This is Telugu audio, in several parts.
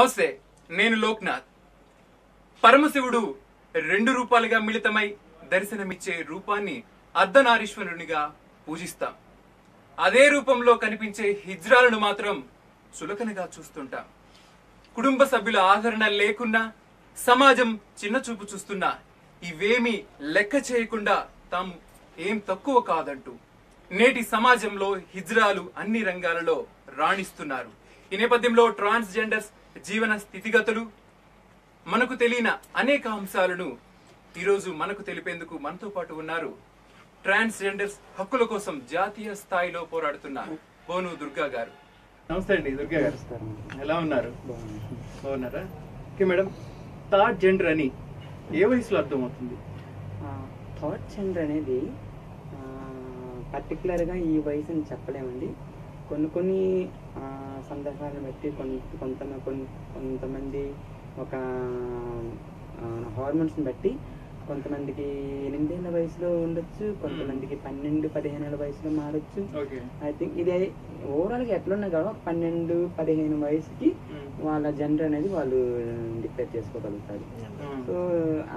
నమస్తే, నేను లోక్నాథ్. పరమశివుడు 2 రూపాలుగా మిళితమై దర్శనమిచ్చే రూపాన్ని అర్ధనారీశ్వరునిగా పూజిస్తాం. అదే రూపంలో కనిపించే హిజ్రాలను మాత్రం చులకనగా చూస్తుంటాం. కుటుంబ సభ్యుల ఆదరణ లేకున్నా, సమాజం చిన్న చూపు చూస్తున్నా ఇవేమీ లెక్క చేయకుండా తాము ఏం తక్కువ కాదంటూ నేటి సమాజంలో హిజ్రాలు అన్ని రంగాలలో రాణిస్తున్నారు. ఈ నేపథ్యంలో ట్రాన్స్జెండర్స్ జీవన స్థితిగతులు, మనకు తెలియని అనేక అంశాలను ఈరోజు మనకు తెలిపేందుకు మనతో పాటు ఉన్నారు ట్రాన్స్జెండర్స్ హక్కుల కోసం జాతీయ స్థాయిలో పోరాడుతున్న బోను దుర్గా గారు. నమస్తే అండి దుర్గా గారు, ఎలా ఉన్నారు? బాగున్నారా? ఓకే మేడం, థర్డ్ జెండర్ అని ఏ వయసులో అర్థమవుతుంది? థర్డ్ జెండర్ అనేది పర్టికులర్గా ఈ వయసుని చెప్పలేమండి. కొన్ని సందర్భాలను బట్టి కొంతమంది ఒక హార్మోన్స్ని బట్టి కొంతమందికి 8 ఏళ్ల వయసులో ఉండొచ్చు, కొంతమందికి 12-15 ఏళ్ల వయసులో మారచ్చు. ఐ థింక్ ఇది ఓవరాల్గా ఎట్లున్నా కూడా 12-15 వయసుకి వాళ్ళ జెండర్ అనేది వాళ్ళు డిక్లేర్ చేసుకోగలుగుతారు. సో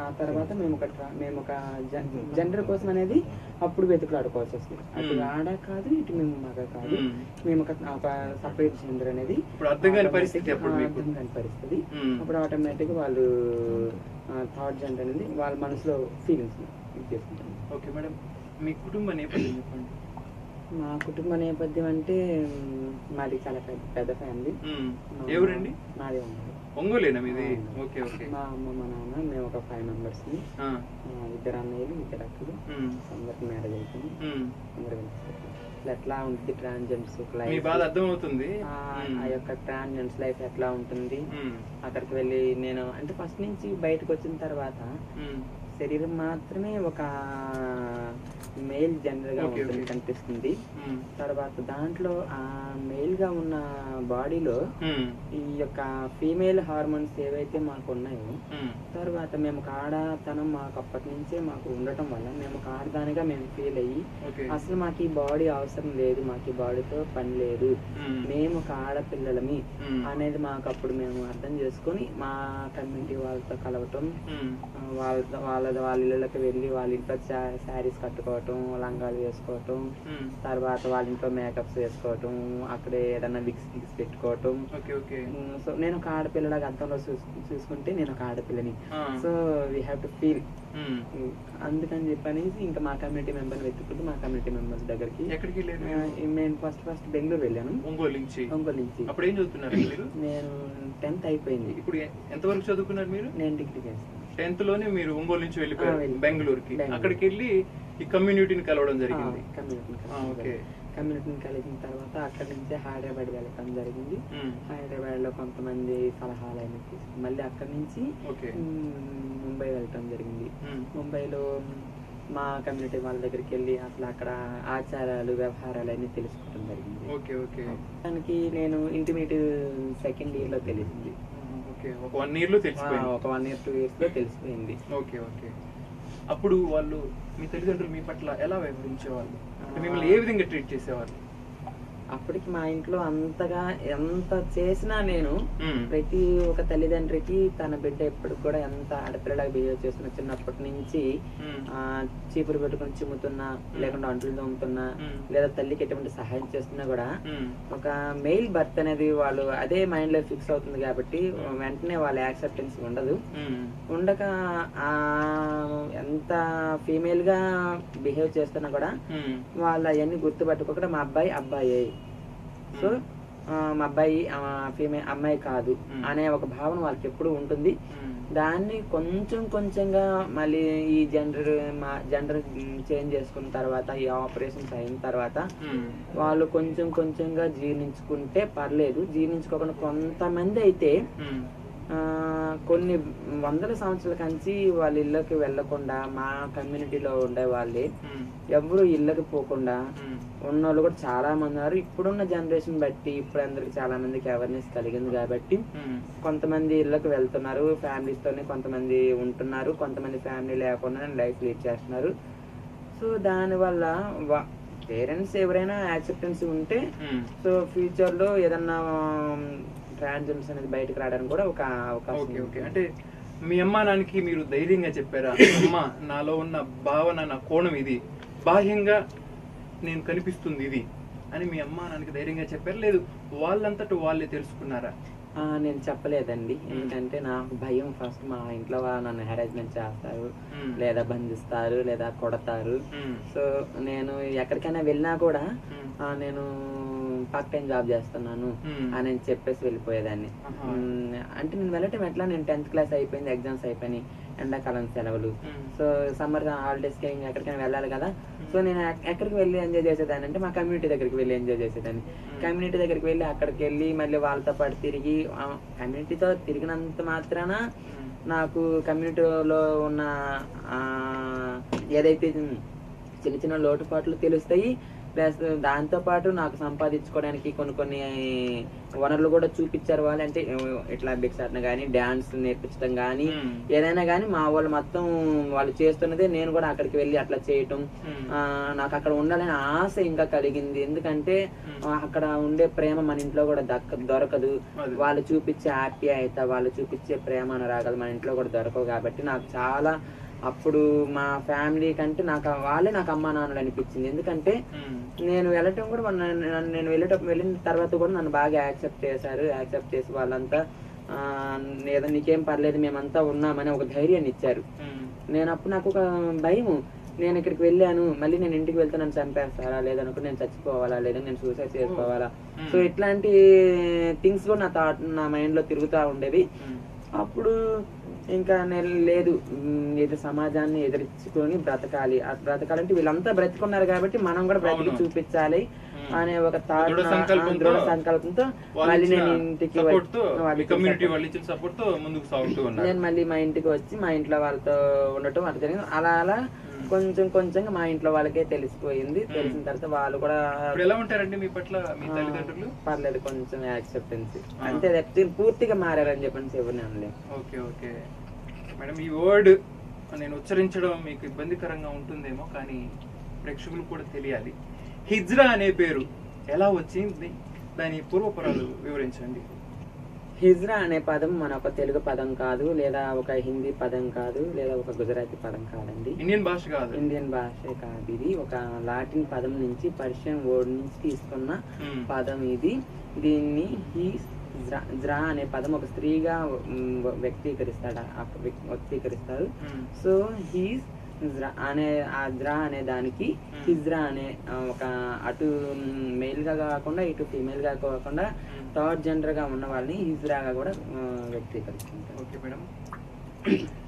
ఆ తర్వాత మేము ఒక జెండర్ కోసం అనేది అప్పుడు వెతుకులాడుకోవాల్సి వస్తుంది. అటు ఆడ కాదు, ఇటు మేము మగ కాదు, మేము ఒక సపరేట్ జెండర్ అనేది అర్థం కాని పరిస్థితి. అప్పుడు ఆటోమేటిక్ వాళ్ళు థర్డ్ జెండర్ అనేది వాళ్ళ మనసులో ఫీలింగ్స్ చేసుకుంటారు. ఓకే మేడం, మీ కుటుంబ నేపథ్యం చెప్పండి. మా కుటుంబ నేపథ్యం అంటే మాది చాలా పెద్ద ఫ్యామిలీ. ఎవరండి? మాది ఒంగోలేనా మీది? Okay okay. మా అమ్మ, మా నాన్న, మేము ఒక 5 మెంబర్స్, 2 అన్నయ్యలు, 2 అక్కలు, అందరికి మ్యారేజ్ అవుతుంది. అందరూ ఎట్లా ఉంటుంది ట్రాన్స్జెండర్స్ లైఫ్, అర్థమవుతుంది ఆ యొక్క ట్రాన్స్జెండర్స్ లైఫ్ ఎట్లా ఉంటుంది. అక్కడికి వెళ్ళి నేను అంటే ఫస్ట్ నుంచి బయటకు వచ్చిన తర్వాత శరీరం మాత్రమే ఒక మేల్ జెండర్ గా కనిపిస్తుంది. తర్వాత దాంట్లో ఆ మేల్ గా ఉన్న బాడీలో ఈ యొక్క ఫీమేల్ హార్మోన్స్ ఏవైతే మాకు ఉన్నాయో, తర్వాత మేము ఒక ఆడతనం మాకు అప్పటి నుంచే మాకు ఉండటం వల్ల మేము ఒక ఆడదానిగా మేము ఫీల్ అయ్యి అసలు మాకు ఈ బాడీ అవసరం లేదు, మాకు ఈ బాడీతో పని లేదు, మేము ఒక ఆడపిల్లలమి అనేది మాకు అప్పుడు మేము అర్థం చేసుకొని మా కమ్యూనిటీ వాళ్ళతో కలవటం, వాళ్ళ ఇళ్ళకి వెళ్ళి వాళ్ళ ఇంట్లో శారీస్ కట్టుకోవటం, లంగాలు వేసుకోవటం, తర్వాత వాళ్ళ ఇంట్లో మేకప్స్ వేసుకోవటం, అక్కడే ఏదన్నా విక్స్ పెట్టుకోవటం. సో నేను ఒక ఆడపిల్లలాగా అర్థంలో చూసుకుంటే నేను ఒక ఆడపిల్లని, so we have to feel. అందుకని చెప్పనేసి ఇంకా మా కమ్యూనిటీ మెంబర్ వెతుక్కుంటూ మా కమ్యూనిటీ మెంబర్స్ దగ్గరికి నేను ఫస్ట్ బెంగళూరు వెళ్ళాను. ఒంగోలు నుంచి. అప్పుడు ఏం చదువుతున్నారు మీరు? నేను 10th అయిపోయింది. ఇప్పుడు ఎంతవరకు చదువుకున్నారు మీరు? నేను డిగ్రీ చేస్తాను. 10th లోనే మీరు ఒంగోలు నుంచి వెళ్ళిపోయారు బెంగళూరుకి. అక్కడికి వెళ్ళి ఈ కమ్యూనిటీని కలవడం జరిగింది. కమ్యూనిటీని కలిసిన తర్వాత అక్కడి నుంచి హైదరాబాద్ వెళ్ళటం జరిగింది. హైదరాబాద్ లో కొంతమంది సలహాలు అయినా తీసుకుని మళ్ళీ అక్కడి నుంచి ముంబై వెళ్ళటం జరిగింది. ముంబైలో మా కమ్యూనిటీ వాళ్ళ దగ్గరికి వెళ్ళి అసలు అక్కడ ఆచారాలు, వ్యవహారాలు అన్ని తెలుసుకోవడం జరిగింది. దానికి నేను ఇంటర్మీడియట్ సెకండ్ ఇయర్ లో తెలిసింది. ఒక 1 year లో తెలిసిపోయింది. ఒక 1 year 2 years లో తెలిసిపోయింది. Okay okay. అప్పుడు వాళ్ళు మీ తల్లిదండ్రులు మీ పట్ల ఎలా వ్యవహరించేవాళ్ళు, మిమ్మల్ని ఏ విధంగా ట్రీట్ చేసేవాళ్ళు? అప్పటికి మా ఇంట్లో అంతగా ఎంత చేసినా నేను ప్రతి ఒక్క తల్లిదండ్రికి తన బిడ్డ ఎప్పటికి కూడా ఎంత ఆడపిల్లలాగా బిహేవ్ చేస్తున్నా, చిన్నప్పటి నుంచి చీపురు పెట్టుకుని చిమ్ముతున్నా, లేకుండా అంటులు తోముతున్నా, లేదా తల్లికి ఎటువంటి సహాయం చేస్తున్నా కూడా ఒక మెయిల్ బర్త్ అనేది వాళ్ళు అదే మైండ్ లో ఫిక్స్ అవుతుంది కాబట్టి వెంటనే వాళ్ళ యాక్సెప్టెన్స్ ఉండదు. ఉండక ఎంత ఫీమేల్ గా బిహేవ్ చేస్తున్నా కూడా వాళ్ళు అవన్నీ గుర్తుపట్టుకోకుండా మా అబ్బాయి సో మా అబ్బాయి అమ్మాయి కాదు అనే ఒక భావన వాళ్ళకి ఎప్పుడు ఉంటుంది. దాన్ని కొంచెంగా మళ్ళీ ఈ జెండర్ చేంజ్ చేసుకున్న తర్వాత, ఈ ఆపరేషన్స్ అయిన తర్వాత వాళ్ళు కొంచెంగా జీర్ణించుకుంటే పర్లేదు. జీర్ణించుకోకుండా కొంతమంది అయితే కొన్ని వందల సంవత్సరాల కంచి వాళ్ళ ఇళ్ళకి వెళ్లకుండా మా కమ్యూనిటీలో ఉండే వాళ్ళే ఎవరు ఇళ్ళకి పోకుండా ఉన్నోళ్ళు కూడా చాలా మంది ఉన్నారు. ఇప్పుడున్న జనరేషన్ బట్టి ఇప్పుడు అందరికి చాలా మందికి అవేర్నెస్ కలిగింది కాబట్టి కొంతమంది ఇళ్ళకి వెళ్తున్నారు, ఫ్యామిలీస్ తోనే కొంతమంది ఉంటున్నారు, కొంతమంది ఫ్యామిలీ లేకుండా లైఫ్ లీడ్ చేస్తున్నారు. సో దానివల్ల పేరెంట్స్ ఎవరైనా యాక్సెప్టెన్స్ ఉంటే సో ఫ్యూచర్ లో ఏదన్నా ట్రాన్స్జెండర్స్ అనేది బయటకు రావడానికి కూడా ఒక అవకాశం. Okay okay. అంటే మీ అమ్మా నాన్నకి మీరు ధైర్యంగా చెప్పారా, అమ్మ నాలో ఉన్న భావన, నా కోణం ఇది, బాహ్యంగా నేను కనిపిస్తుంది ఇది అని మీ అమ్మా నాన్నకి ధైర్యంగా చెప్పారు, లేదు వాళ్ళంతటా వాళ్ళే తెలుసుకున్నారా? నేను చెప్పలేదండి, ఎందుకంటే నాకు భయం. ఫస్ట్ మా ఇంట్లో వాళ్ళు నన్ను హెరాస్మెంట్ చేస్తారు, లేదా బంధిస్తారు, లేదా కొడతారు. సో నేను ఎక్కడికైనా వెళ్ళినా కూడా నేను పార్ట్ టైం జాబ్ చేస్తున్నాను అని చెప్పేసి వెళ్ళిపోయేదాన్ని. అంటే నేను వెళ్ళటం ఎట్లా, నేను 10th క్లాస్ అయిపోయింది, ఎగ్జామ్స్ అయిపోయినాయి, ఎండాకాలం సెలవులు. సో సమ్మర్ హాలిడేస్కి ఎక్కడికైనా వెళ్ళాలి కదా. సో నేను ఎక్కడికి వెళ్ళి ఎంజాయ్ చేసేదాన్ని అంటే మా కమ్యూనిటీ దగ్గరికి వెళ్ళి ఎంజాయ్ చేసేదాన్ని. కమ్యూనిటీ దగ్గరికి వెళ్ళి అక్కడికి వెళ్ళి మళ్ళీ వాళ్ళతో పాటు తిరిగి, కమ్యూనిటీతో తిరిగినంత మాత్రాన నాకు కమ్యూనిటీలో ఉన్న ఏదైతే చిన్న చిన్న లోటుపాట్లు తెలుస్తాయి. ప్లస్ దాంతోపాటు నాకు సంపాదించుకోవడానికి కొన్ని వనరులు కూడా చూపించారు వాళ్ళు. అంటే ఇట్లా భిక్షాటన కానీ, డాన్స్ నేర్పించడం కానీ, ఏదైనా కానీ మా వాళ్ళు మొత్తం వాళ్ళు చేస్తున్నదే నేను కూడా అక్కడికి వెళ్ళి అట్లా చేయటం. నాకు అక్కడ ఉండాలని ఆశ ఇంకా కలిగింది. ఎందుకంటే అక్కడ ఉండే ప్రేమ మన ఇంట్లో కూడా దొరకదు. వాళ్ళు చూపించే ఆప్యాయత, వాళ్ళు చూపించే ప్రేమ అనురాగాలు మన ఇంట్లో కూడా దొరకవు. కాబట్టి నాకు చాలా అప్పుడు మా ఫ్యామిలీ కంటే వాళ్ళే నాకు అమ్మా నాన్నలు అనిపించింది. ఎందుకంటే నేను వెళ్ళటం కూడా నేను వెళ్ళిన తర్వాత కూడా నన్ను బాగా యాక్సెప్ట్ చేశారు. యాక్సెప్ట్ చేసి వాళ్ళంతా ఏదో నీకేం పర్లేదు, మేమంతా ఉన్నామని ఒక ధైర్యాన్ని ఇచ్చారు. అప్పుడు నాకు ఒక భయము, నేను ఇక్కడికి వెళ్ళాను, మళ్ళీ నేను ఇంటికి వెళ్తే నన్ను చంపేస్తారా, లేదనుకుంటే నేను చచ్చిపోవాలా, లేదా నేను సూసైడ్ చేసుకోవాలా. సో ఇట్లాంటి థింగ్స్ కూడా నా మైండ్ లో తిరుగుతూ ఉండేవి. అప్పుడు ఇంకా నేను లేదు, ఇది సమాజాన్ని ఎదిరించుకొని బ్రతకాలి. బ్రతకాలంటే వీళ్ళంతా బ్రతికున్నారు కాబట్టి మనం కూడా బ్రతికి చూపించాలి అనే ఒక దృఢ సంకల్పంతో మళ్ళీ నేను ఇంటికి నేను మళ్ళీ మా ఇంటికి వచ్చి మా ఇంట్లో వాళ్ళతో ఉండటం అట్లా జరిగింది. అలా అలా కొంచెం కొంచెంగా మా ఇంట్లో వాళ్ళకే తెలిసిపోయింది. తెలిసిన తర్వాత వాళ్ళు కూడా ఎలా ఉంటారండి మీ పట్ల, మీ తల్లిదండ్రులు? పర్లేదు, కొంచెం యాక్సెప్టెన్సీ అంతే, పూర్తిగా మారారని చెప్పని ఎవరిని అనలేదు. ఓకే ఓకే మేడం, ఈ వర్డ్ నేను ఉచ్చరించడం మీకు ఇబ్బందికరంగా ఉంటుందేమో, కానీ ప్రేక్షకులు కూడా తెలియాలి. హిజ్రా అనే పేరు ఎలా వచ్చింది, దాని పూర్వపరాలు వివరించండి. హిజ్రా అనే పదం మన ఒక తెలుగు పదం కాదు, లేదా ఒక హిందీ పదం కాదు, లేదా ఒక గుజరాతీ పదం కాదండి. ఇండియన్ భాష కాదు. ఇండియన్ భాషే కాదు. ఇది ఒక లాటిన్ పదం నుంచి, పర్షియన్ వర్డ్ నుంచి తీసుకున్న పదం ఇది. దీన్ని జ్రా అనే పదం ఒక స్త్రీగా వ్యక్తీకరిస్తారు. సో హీస్ అనే ఆ జ్రా అనే దానికి హిజ్రా అనే ఒక అటు మేల్ గా కాకుండా ఇటు ఫీమేల్ గా కాకుండా థర్డ్ జెండర్ గా ఉన్న వాళ్ళని హిజ్రాగా కూడా వ్యక్తీకరిస్తుంటారు. ఓకే మేడం,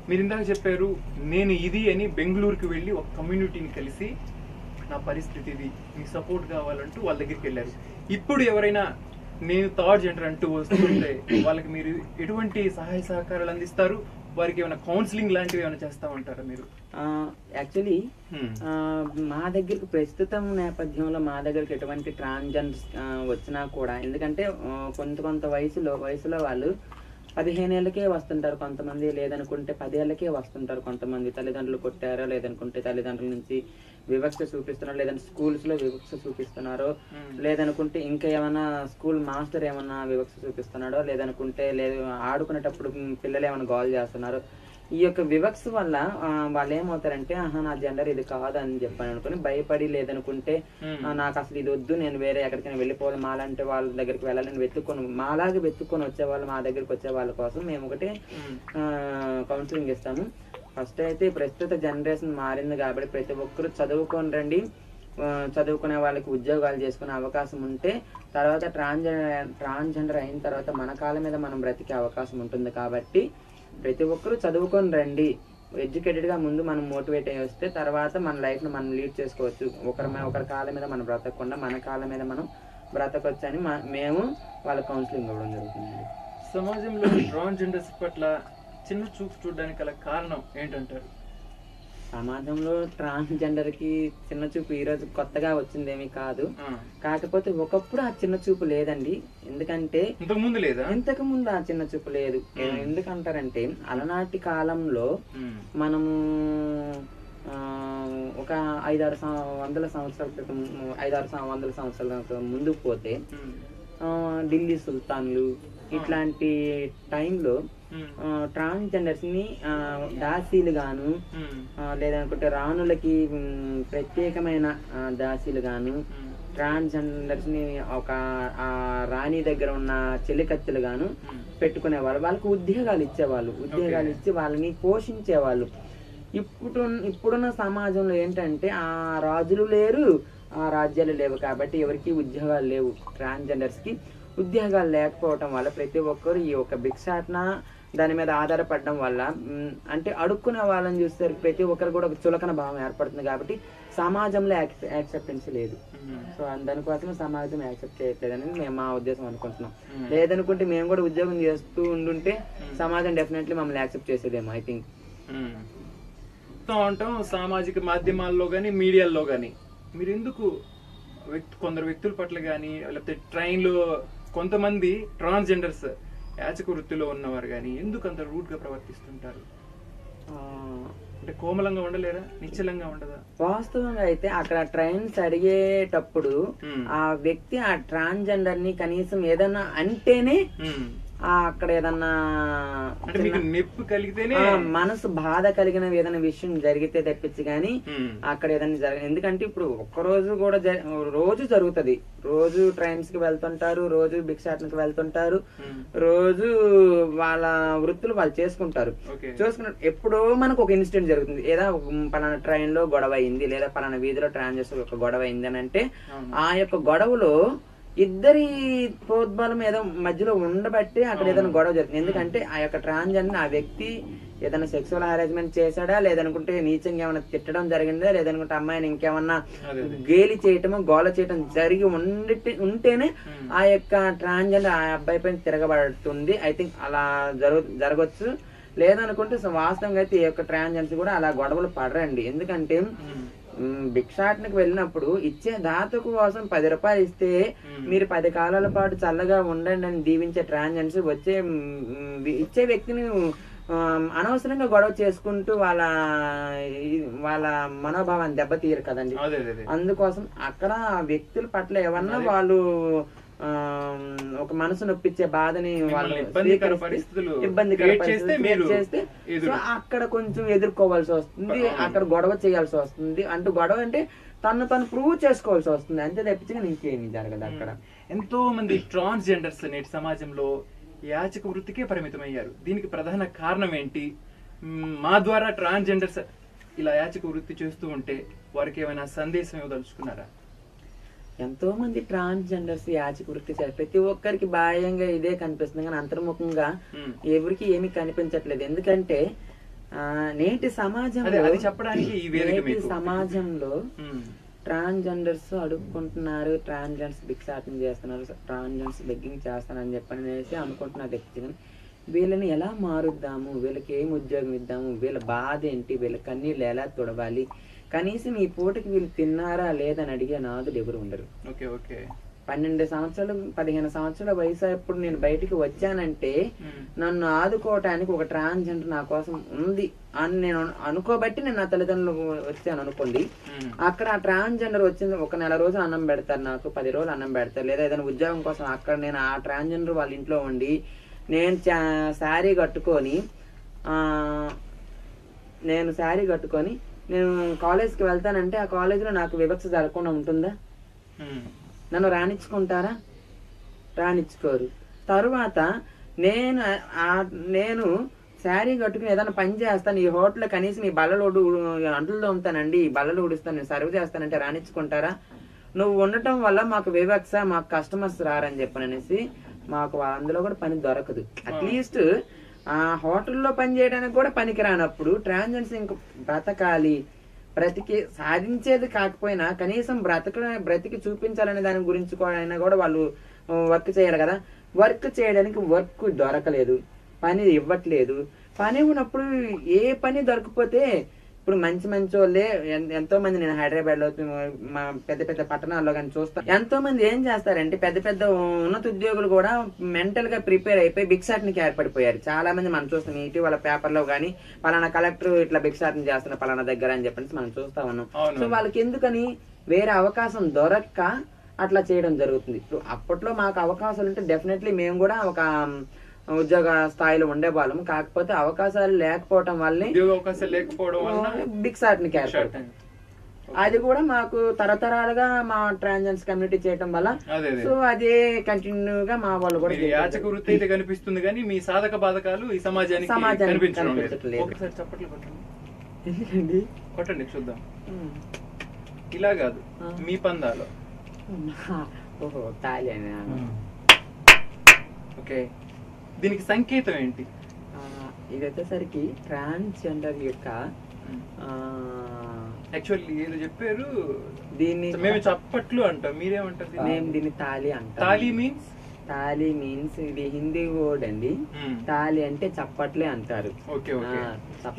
మీరు ఇందాక చెప్పారు నేను ఇది అని బెంగళూరుకి వెళ్ళి ఒక కమ్యూనిటీని కలిసి నా పరిస్థితి ఇది, మీకు సపోర్ట్ కావాలంటూ వాళ్ళ దగ్గరికి వెళ్ళారు. ఇప్పుడు ఎవరైనా నేను థర్డ్ జెండర్ అంటూ వస్తుంటే వాళ్ళకి మీరు ఎటువంటి సహాయ సహకారాలు అందిస్తారు? వారికి ఏమైనా కౌన్సిలింగ్ లాంటివి ఏమైనా చేస్తా ఉంటారా మీరు? యాక్చువల్లీ మా దగ్గరికి ప్రస్తుతం నేపథ్యంలో మా దగ్గరికి ఎటువంటి ట్రాన్స్జెండర్స్ వచ్చినా కూడా, ఎందుకంటే కొంత వయసులో వాళ్ళు 15 ఏళ్ళకే వస్తుంటారు కొంతమంది, లేదనుకుంటే 10 ఏళ్ళకే వస్తుంటారు కొంతమంది. తల్లిదండ్రులు కొట్టారో, లేదనుకుంటే తల్లిదండ్రుల నుంచి వివక్ష చూపిస్తున్నారు, లేదంటే స్కూల్స్ లో వివక్ష చూపిస్తున్నారో, లేదనుకుంటే ఇంకా ఏమైనా స్కూల్ మాస్టర్ ఏమన్నా వివక్ష చూపిస్తున్నాడో, లేదనుకుంటే ఆడుకునేటప్పుడు పిల్లలు ఏమైనా గోల్ చేస్తున్నారో. ఈ యొక్క వివక్ష వల్ల వాళ్ళు ఏమవుతారంటే, నా జెండర్ ఇది కాదు అని చెప్పని అనుకుని భయపడి, లేదనుకుంటే నాకు అసలు ఇది వద్దు, నేను వేరే ఎక్కడికైనా వెళ్ళిపోవాలి, మాలాంటి వాళ్ళ దగ్గరికి వెళ్ళాలని మాలాగే వెతుక్కొని వచ్చేవాళ్ళు మా దగ్గరికి వచ్చే వాళ్ళ కోసం మేము ఒకటి కౌన్సిలింగ్ ఇస్తాము. ఫస్ట్ అయితే ప్రస్తుత జనరేషన్ మారింది కాబట్టి ప్రతి ఒక్కరు చదువుకొని రండి. చదువుకునే వాళ్ళకి ఉద్యోగాలు చేసుకునే అవకాశం ఉంటే తర్వాత ట్రాన్స్జెండర్ అయిన తర్వాత మన కాళ్ళ మీద మనం బ్రతికే అవకాశం ఉంటుంది. కాబట్టి ప్రతి ఒక్కరూ చదువుకొని రండి. ఎడ్యుకేటెడ్గా ముందు మనం మోటివేట్ అయ్యి వస్తే తర్వాత మన లైఫ్ను మనం లీడ్ చేసుకోవచ్చు. ఒకరి కాళ్ళ మీద మనం బ్రతకకుండా మన కాళ్ళ మీద మనం బ్రతకొచ్చు అని మేము వాళ్ళ కౌన్సిలింగ్ ఇవ్వడం జరుగుతుంది. సమాజంలో ట్రాన్స్జెండర్స్ పట్ల చిన్న చూపు చూడడానికి గల కారణం ఏంటంటారు? సమాజంలో ట్రాన్స్జెండర్ కి చిన్న చూపు ఈ రోజు కొత్తగా వచ్చిందేమీ కాదు. కాకపోతే ఒకప్పుడు ఆ చిన్న చూపు లేదండి. ఎందుకంటే ఇంతకు ముందు ఆ చిన్న చూపు లేదు. ఎందుకంటారంటే అలనాటి కాలంలో మనము ఒక 500-600 సంవత్సరాల క్రితం 500-600 సంవత్సరాల ముందుకు పోతే ఢిల్లీ సుల్తాన్లు, ఇట్లాంటి టైంలో ట్రాన్స్జెండర్స్ ని దాసీలు గాను లేదనుకుంటే రాణులకి ప్రత్యేకమైన దాసీలు గాను ట్రాన్స్జెండర్స్ ని ఒక రాణి దగ్గర ఉన్న చెలికత్తెలు గాను పెట్టుకునే వాళ్ళు. వాళ్ళకి ఉద్యోగాలు ఇచ్చేవాళ్ళు, ఉద్యోగాలు ఇచ్చి వాళ్ళని పోషించేవాళ్ళు. ఇప్పుడున్న సమాజంలో ఏంటంటే ఆ రాజులు లేరు, ఆ రాజ్యాలు లేవు కాబట్టి ఎవరికి ఉద్యోగాలు లేవు. ట్రాన్స్జెండర్స్ కి ఉద్యోగాలు లేకపోవటం వల్ల ప్రతి ఒక్కరు ఈ ఒక భిక్షాటన దాని మీద ఆధారపడడం వల్ల అంటే అడుక్కునే వాళ్ళని చూస్తే ప్రతి ఒక్కరు కూడా ఒక చులకన భావం ఏర్పడుతుంది కాబట్టి సమాజంలో యాక్సెప్టెన్స్ లేదు. సో దానికోసం సమాజం యాక్సెప్ట్ చేయట్లేదని మేము మా ఉద్దేశం అనుకుంటున్నాం. లేదనుకుంటే మేము కూడా ఉద్యోగం చేస్తూ ఉండుంటే సమాజం డెఫినెట్లీ మమ్మల్ని యాక్సెప్ట్ చేసేదేమో ఐ థింక్. అంటాం సామాజిక మాధ్యమాల్లో గానీ మీడియాల్లో గానీ మీరు ఎందుకు కొందరు వ్యక్తుల పట్ల గానీ లేకపోతే ట్రైన్లో కొంతమంది ట్రాన్స్జెండర్స్ యాచక వృత్తిలో ఉన్నవారు గానీ ఎందుకు అంత రూట్ గా ప్రవర్తిస్తుంటారు? అంటే కోమలంగా ఉండలేరా, నిశ్చలంగా ఉండదా? వాస్తవంగా అయితే అక్కడ ట్రైన్స్ అడిగేటప్పుడు ఆ వ్యక్తి ఆ ట్రాన్స్జెండర్ ని కనీసం ఏదన్నా అంటేనే అక్కడ ఏదన్నా నొప్పి కలిగితేనే మనసు బాధ కలిగిన ఏదైనా విషయం జరిగితే తప్పించి గానీ అక్కడ ఏదైనా ఎందుకంటే ఇప్పుడు ఒక్కరోజు కూడా రోజు జరుగుతుంది. రోజు ట్రైన్స్ కి వెళ్తుంటారు, రోజు భిక్షాటనకి వెళ్తుంటారు, రోజు వాళ్ళ వృత్తులు వాళ్ళు చేసుకుంటారు. చూసుకున్నట్టు ఎప్పుడో మనకు ఒక ఇన్సిడెంట్ జరుగుతుంది, ఏదో పలానా ట్రైన్ లో గొడవ అయింది లేదా పలానా వీధిలో ట్రాన్స్జెండర్ ఒక గొడవ అయింది అని అంటే ఆ యొక్క గొడవలో ఇద్దరి ప్రోద్బలం ఏదో మధ్యలో ఉండబట్టి అక్కడ ఏదైనా గొడవ జరుగుతుంది. ఎందుకంటే ఆ యొక్క ట్రాన్స్జెండర్ ఆ వ్యక్తి ఏదైనా సెక్సువల్ హారాస్మెంట్ చేశాడా, లేదనుకుంటే నీచంగా ఏమైనా తిట్టడం జరిగిందా, లేదనుకుంటే అమ్మాయిని ఇంకేమన్నా గేలి చేయటము గోల చేయటం జరిగి ఉంటేనే ఆ యొక్క ట్రాన్స్జెండర్ ఆ అబ్బాయి పైన తిరగబడుతుంది. ఐ థింక్ అలా జరగచ్చు. లేదనుకుంటే వాస్తవంగా అయితే ఈ యొక్క ట్రాన్స్జెండర్స్ కూడా అలా గొడవలు పడరండి. ఎందుకంటే భిక్షాటనకు వెళ్ళినప్పుడు ఇచ్చే దాత కోసం 10 రూపాయలు ఇస్తే మీరు 10 కాలాల పాటు చల్లగా ఉండండి అని దీవించే ట్రాన్స్జెండర్స్ వచ్చే ఇచ్చే వ్యక్తిని అనవసరంగా గొడవ చేసుకుంటూ వాళ్ళ మనోభావాన్ని దెబ్బతీయరు కదండి. అందుకోసం అక్కడ వ్యక్తుల పట్ల ఏమన్నా వాళ్ళు ఒక మనసు నొప్పించే బాధని వాళ్ళు ఇబ్బందికర పరిస్థితులు చేస్తే అక్కడ కొంచెం ఎదుర్కోవాల్సి వస్తుంది, అక్కడ గొడవ చేయాల్సి వస్తుంది. అంటే గొడవ అంటే తను ప్రూవ్ చేసుకోవాల్సి వస్తుంది, అంతే తప్పించి ఇంకేమీ జరగదు. అక్కడ ఎంతో మంది ట్రాన్స్జెండర్స్ నేటి సమాజంలో యాచక వృత్తికే పరిమితమయ్యారు. దీనికి ప్రధాన కారణం ఏంటి? మా ద్వారా ట్రాన్స్జెండర్స్ ఇలా యాచక వృత్తి చేస్తూ ఉంటే వారికి ఏమైనా సందేశం ఇవ్వదలుచుకున్నారా? ఎంతో మంది ట్రాన్స్జెండర్స్ యాచక వృత్తి చేస్తారు. ప్రతి ఒక్కరికి బాహ్యంగా ఇదే కనిపిస్తుంది కానీ అంతర్ముఖంగా ఎవరికి ఏమీ కనిపించట్లేదు. ఎందుకంటే నేటి సమాజంలో ట్రాన్స్జెండర్స్ అడుక్కుంటున్నారు, ట్రాన్స్జెండర్స్ భిక్షాటన చేస్తున్నారు, ట్రాన్స్జెండర్స్ బెగ్గింగ్ చేస్తానని చెప్పనేసి అనుకుంటున్నారు వ్యక్తి. కానీ వీళ్ళని ఎలా మారుద్దాము, వీళ్ళకి ఏం ఉద్యోగం ఇద్దాము, వీళ్ళ బాధ ఏంటి, వీళ్ళ కన్నీళ్ళు ఎలా తుడవాలి, కనీసం ఈ పూటకి వీళ్ళు తిన్నారా లేదని అడిగే నాదులు ఎవరు ఉండరు. 12 సంవత్సరాలు 15 సంవత్సరాల వయసు అప్పుడు నేను బయటికి వచ్చానంటే నన్ను ఆదుకోవటానికి ఒక ట్రాన్స్జెండర్ నా కోసం ఉంది అని నేను అనుకోబట్టి నేను నా తల్లిదండ్రులు వచ్చాను అనుకోండి. అక్కడ ఆ ట్రాన్స్జెండర్ వచ్చింది, ఒక నెల రోజులు అన్నం పెడతారు, నాకు 10 రోజులు అన్నం పెడతారు. లేదా ఏదైనా ఉద్యోగం కోసం అక్కడ నేను ఆ ట్రాన్స్జెండర్ వాళ్ళ ఇంట్లో ఉండి నేను శారీ కట్టుకొని నేను కాలేజ్కి వెళ్తానంటే ఆ కాలేజీలో నాకు వివక్ష జరగకుండా ఉంటుందా? నన్ను రాణించుకుంటారా? రాణించుకోరు. తరువాత నేను శారీ కట్టుకుని ఏదైనా పని చేస్తాను, ఈ హోటల్ కనీసం ఈ బల్లలోడు అంటులు తోముతానండి, ఈ బల్లలు ఊడుస్తాను, నేను సర్వ్ చేస్తానంటే రాణించుకుంటారా? నువ్వు ఉండటం వల్ల మాకు వివక్ష, మాకు కస్టమర్స్ రారని చెప్పననేసి మాకు అందులో కూడా పని దొరకదు. అట్లీస్ట్ ఆ హోటల్లో పని చేయడానికి కూడా పనికి రానప్పుడు ట్రాన్స్జెండర్స్ ఇంక బ్రతికి సాధించేది కాకపోయినా కనీసం బ్రతికి చూపించాలనే దాని గురించి కూడా వాళ్ళు వర్క్ చేయాలి కదా. వర్క్ చేయడానికి వర్క్ దొరకలేదు, పని ఇవ్వట్లేదు. పని ఉన్నప్పుడు ఏ పని దొరకపోతే ఇప్పుడు మంచి వాళ్ళే ఎంతో మంది నేను హైదరాబాద్ లో మా పెద్ద పట్టణాల్లో కానీ చూస్తాను. ఎంతో మంది ఏం చేస్తారంటే పెద్ద ఉన్నత ఉద్యోగులు కూడా మెంటల్ గా ప్రిపేర్ అయిపోయి భిక్షాటనకి ఏర్పడిపోయారు. చాలా మంది మనం చూస్తాం ఇటీవల పేపర్లో గానీ పలానా కలెక్టర్ ఇట్లా భిక్షాటన చేస్తున్న పలానా దగ్గర అని చెప్పేసి మనం చూస్తా ఉన్నాం. సో వాళ్ళకి ఎందుకని వేరే అవకాశం దొరక్క అట్లా చేయడం జరుగుతుంది. ఇప్పుడు అప్పట్లో మాకు అవకాశాలు ఉంటే డెఫినెట్లీ మేము కూడా ఒక ఉద్యోగ స్థాయిలో ఉండేవాళ్ళం. కాకపోతే అవకాశాలు లేకపోవటం వల్లే భిక్షాటన ఏర్పడతాం. అది కూడా మాకు తరతరాలుగా మా ట్రాన్స్జెండర్స్ కమ్యూనిటీ చేయడం వల్ల సో అదే కంటిన్యూగా మా వాళ్ళు కూడా యాచక వృత్తి అయితే కనిపిస్తుంది కానీ మీ సాధక బాధకాలు ఈ సమాజానికి కనిపించట్లేదు. ఎందుకండి కొట్టండి చూద్దాం. ఇలా కాదు మీ పందాలో. ఓహో తాళి అని. ఓకే, దీనికి సంకేతం ఏంటి? ఇది వచ్చేసరికి ట్రాన్స్జెండర్ యొక్క యాక్చువల్లీ ఏదో చెప్పారు, దీన్ని మేము చప్పట్లు అంటాం, మీరేమంటారు? మేము దీన్ని తాళి అంటాం. తాళి మీన్స్? తాళి మీన్స్ ఇది హిందీ వర్డ్ అండి. తాళి అంటే చప్పట్లే అంటారు.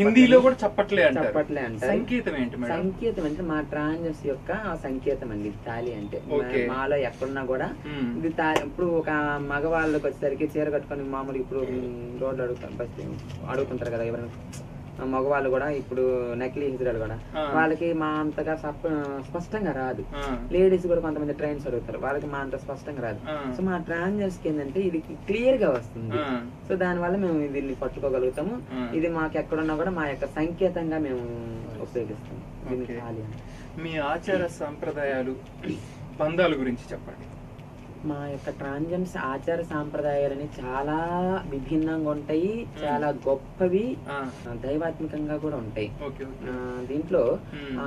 హిందీలో కూడా చప్పట్లే చప్పట్లే అంటారు. సంకేతం ఏంటి? సంకేతం అంటే మా ట్రాన్స్జెండర్స్ యొక్క సంకేతం అండి తాళి అంటే. మాలో ఎక్కడున్నా కూడా ఇది తాళి. ఇప్పుడు ఒక మగవాళ్ళకి వచ్చేసరికి చీర కట్టుకొని మామూలు ఇప్పుడు రోడ్లు అడుగుతుంటారు కదా ఎవరైనా మగవాళ్ళు కూడా, ఇప్పుడు నకిలీ హిజరాలు కూడా వాళ్ళకి మా అంతగా స్పష్టంగా రాదు. లేడీస్ కూడా కొంతమంది ట్రైన్స్ అడుగుతారు, వాళ్ళకి మా అంత స్పష్టంగా రాదు. సో మా ట్రాన్స్జెండర్స్ కి ఏంటంటే ఇది క్లియర్ గా వస్తుంది. సో దాని వల్ల మేము దీన్ని పట్టుకోగలుగుతాము. ఇది మాకు ఎక్కడున్నా కూడా మా యొక్క సంకేతంగా మేము ఉపయోగిస్తాం దీన్ని. మీ ఆచార సంప్రదాయాలు బంధాల గురించి చెప్పండి. మా యొక్క ట్రాన్స్జెండర్స్ ఆచార సాంప్రదాయాలని చాలా విభిన్నంగా ఉంటాయి, చాలా గొప్పవి, దైవాత్మికంగా కూడా ఉంటాయి. దీంట్లో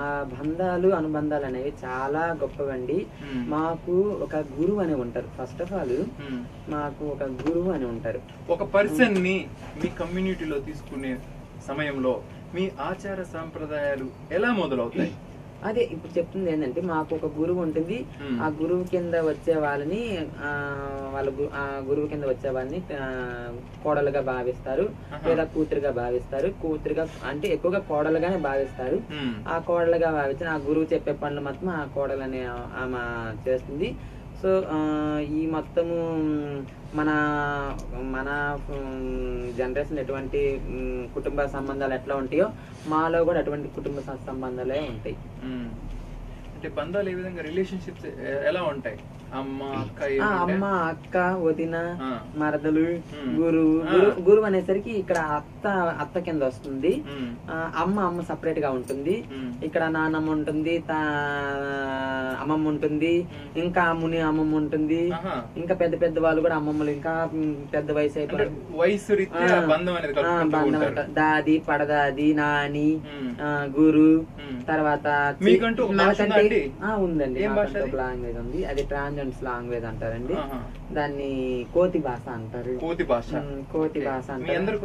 ఆ బంధాలు అనుబంధాలు అనేవి చాలా గొప్పవండి. మాకు ఒక గురువు అని ఉంటారు. ఫస్ట్ ఆఫ్ ఆల్ మాకు ఒక గురువు అని ఉంటారు. ఒక పర్సన్ ని మీ కమ్యూనిటీలో తీసుకునే సమయంలో మీ ఆచార సాంప్రదాయాలు ఎలా మొదలవుతాయి? అదే ఇప్పుడు చెప్తుంది ఏంటంటే మాకు ఒక గురువు ఉంటుంది. ఆ గురువు కింద వచ్చే వాళ్ళని ఆ గురువు కింద వచ్చే వాళ్ళని కోడలుగా భావిస్తారు, లేదా కూతురుగా భావిస్తారు. కూతురుగా అంటే ఎక్కువగా కోడలుగానే భావిస్తారు. ఆ కోడలుగా భావించిన ఆ గురువు చెప్పే పనులు మొత్తం ఆ కోడలని ఆమె చేస్తుంది. సో ఈ మొత్తము మన మన జనరేషన్ ఎటువంటి కుటుంబ సంబంధాలు ఎట్లా ఉంటాయో మాలో కూడా అటువంటి కుటుంబ సంబంధాలే ఉంటాయి. అంటే బంధాలు ఏ విధంగా, రిలేషన్షిప్స్ ఎలా ఉంటాయి? అమ్మ అక్క వదిన మరదలు గురువు. గురువు అనేసరికి ఇక్కడ అత్త కింద వస్తుంది. అమ్మ సపరేట్ గా ఉంటుంది. ఇక్కడ నాన్నమ్మ ఉంటుంది, అమ్మమ్మ ఉంటుంది, ఇంకా ముని అమ్మమ్మ ఉంటుంది, ఇంకా పెద్ద పెద్ద వాళ్ళు కూడా అమ్మమ్మలు, ఇంకా పెద్ద వయసు అయిపోయి దాది పడదాది నాని గురు. తర్వాత ఉందండి లాంగ్వేజ్ ఉంది, అది ట్రాన్స్జెండర్స్ లాంగ్వేజ్ అంటారండి. దాన్ని కోతి భాష అంటారు. కోతి భాష అంటారు.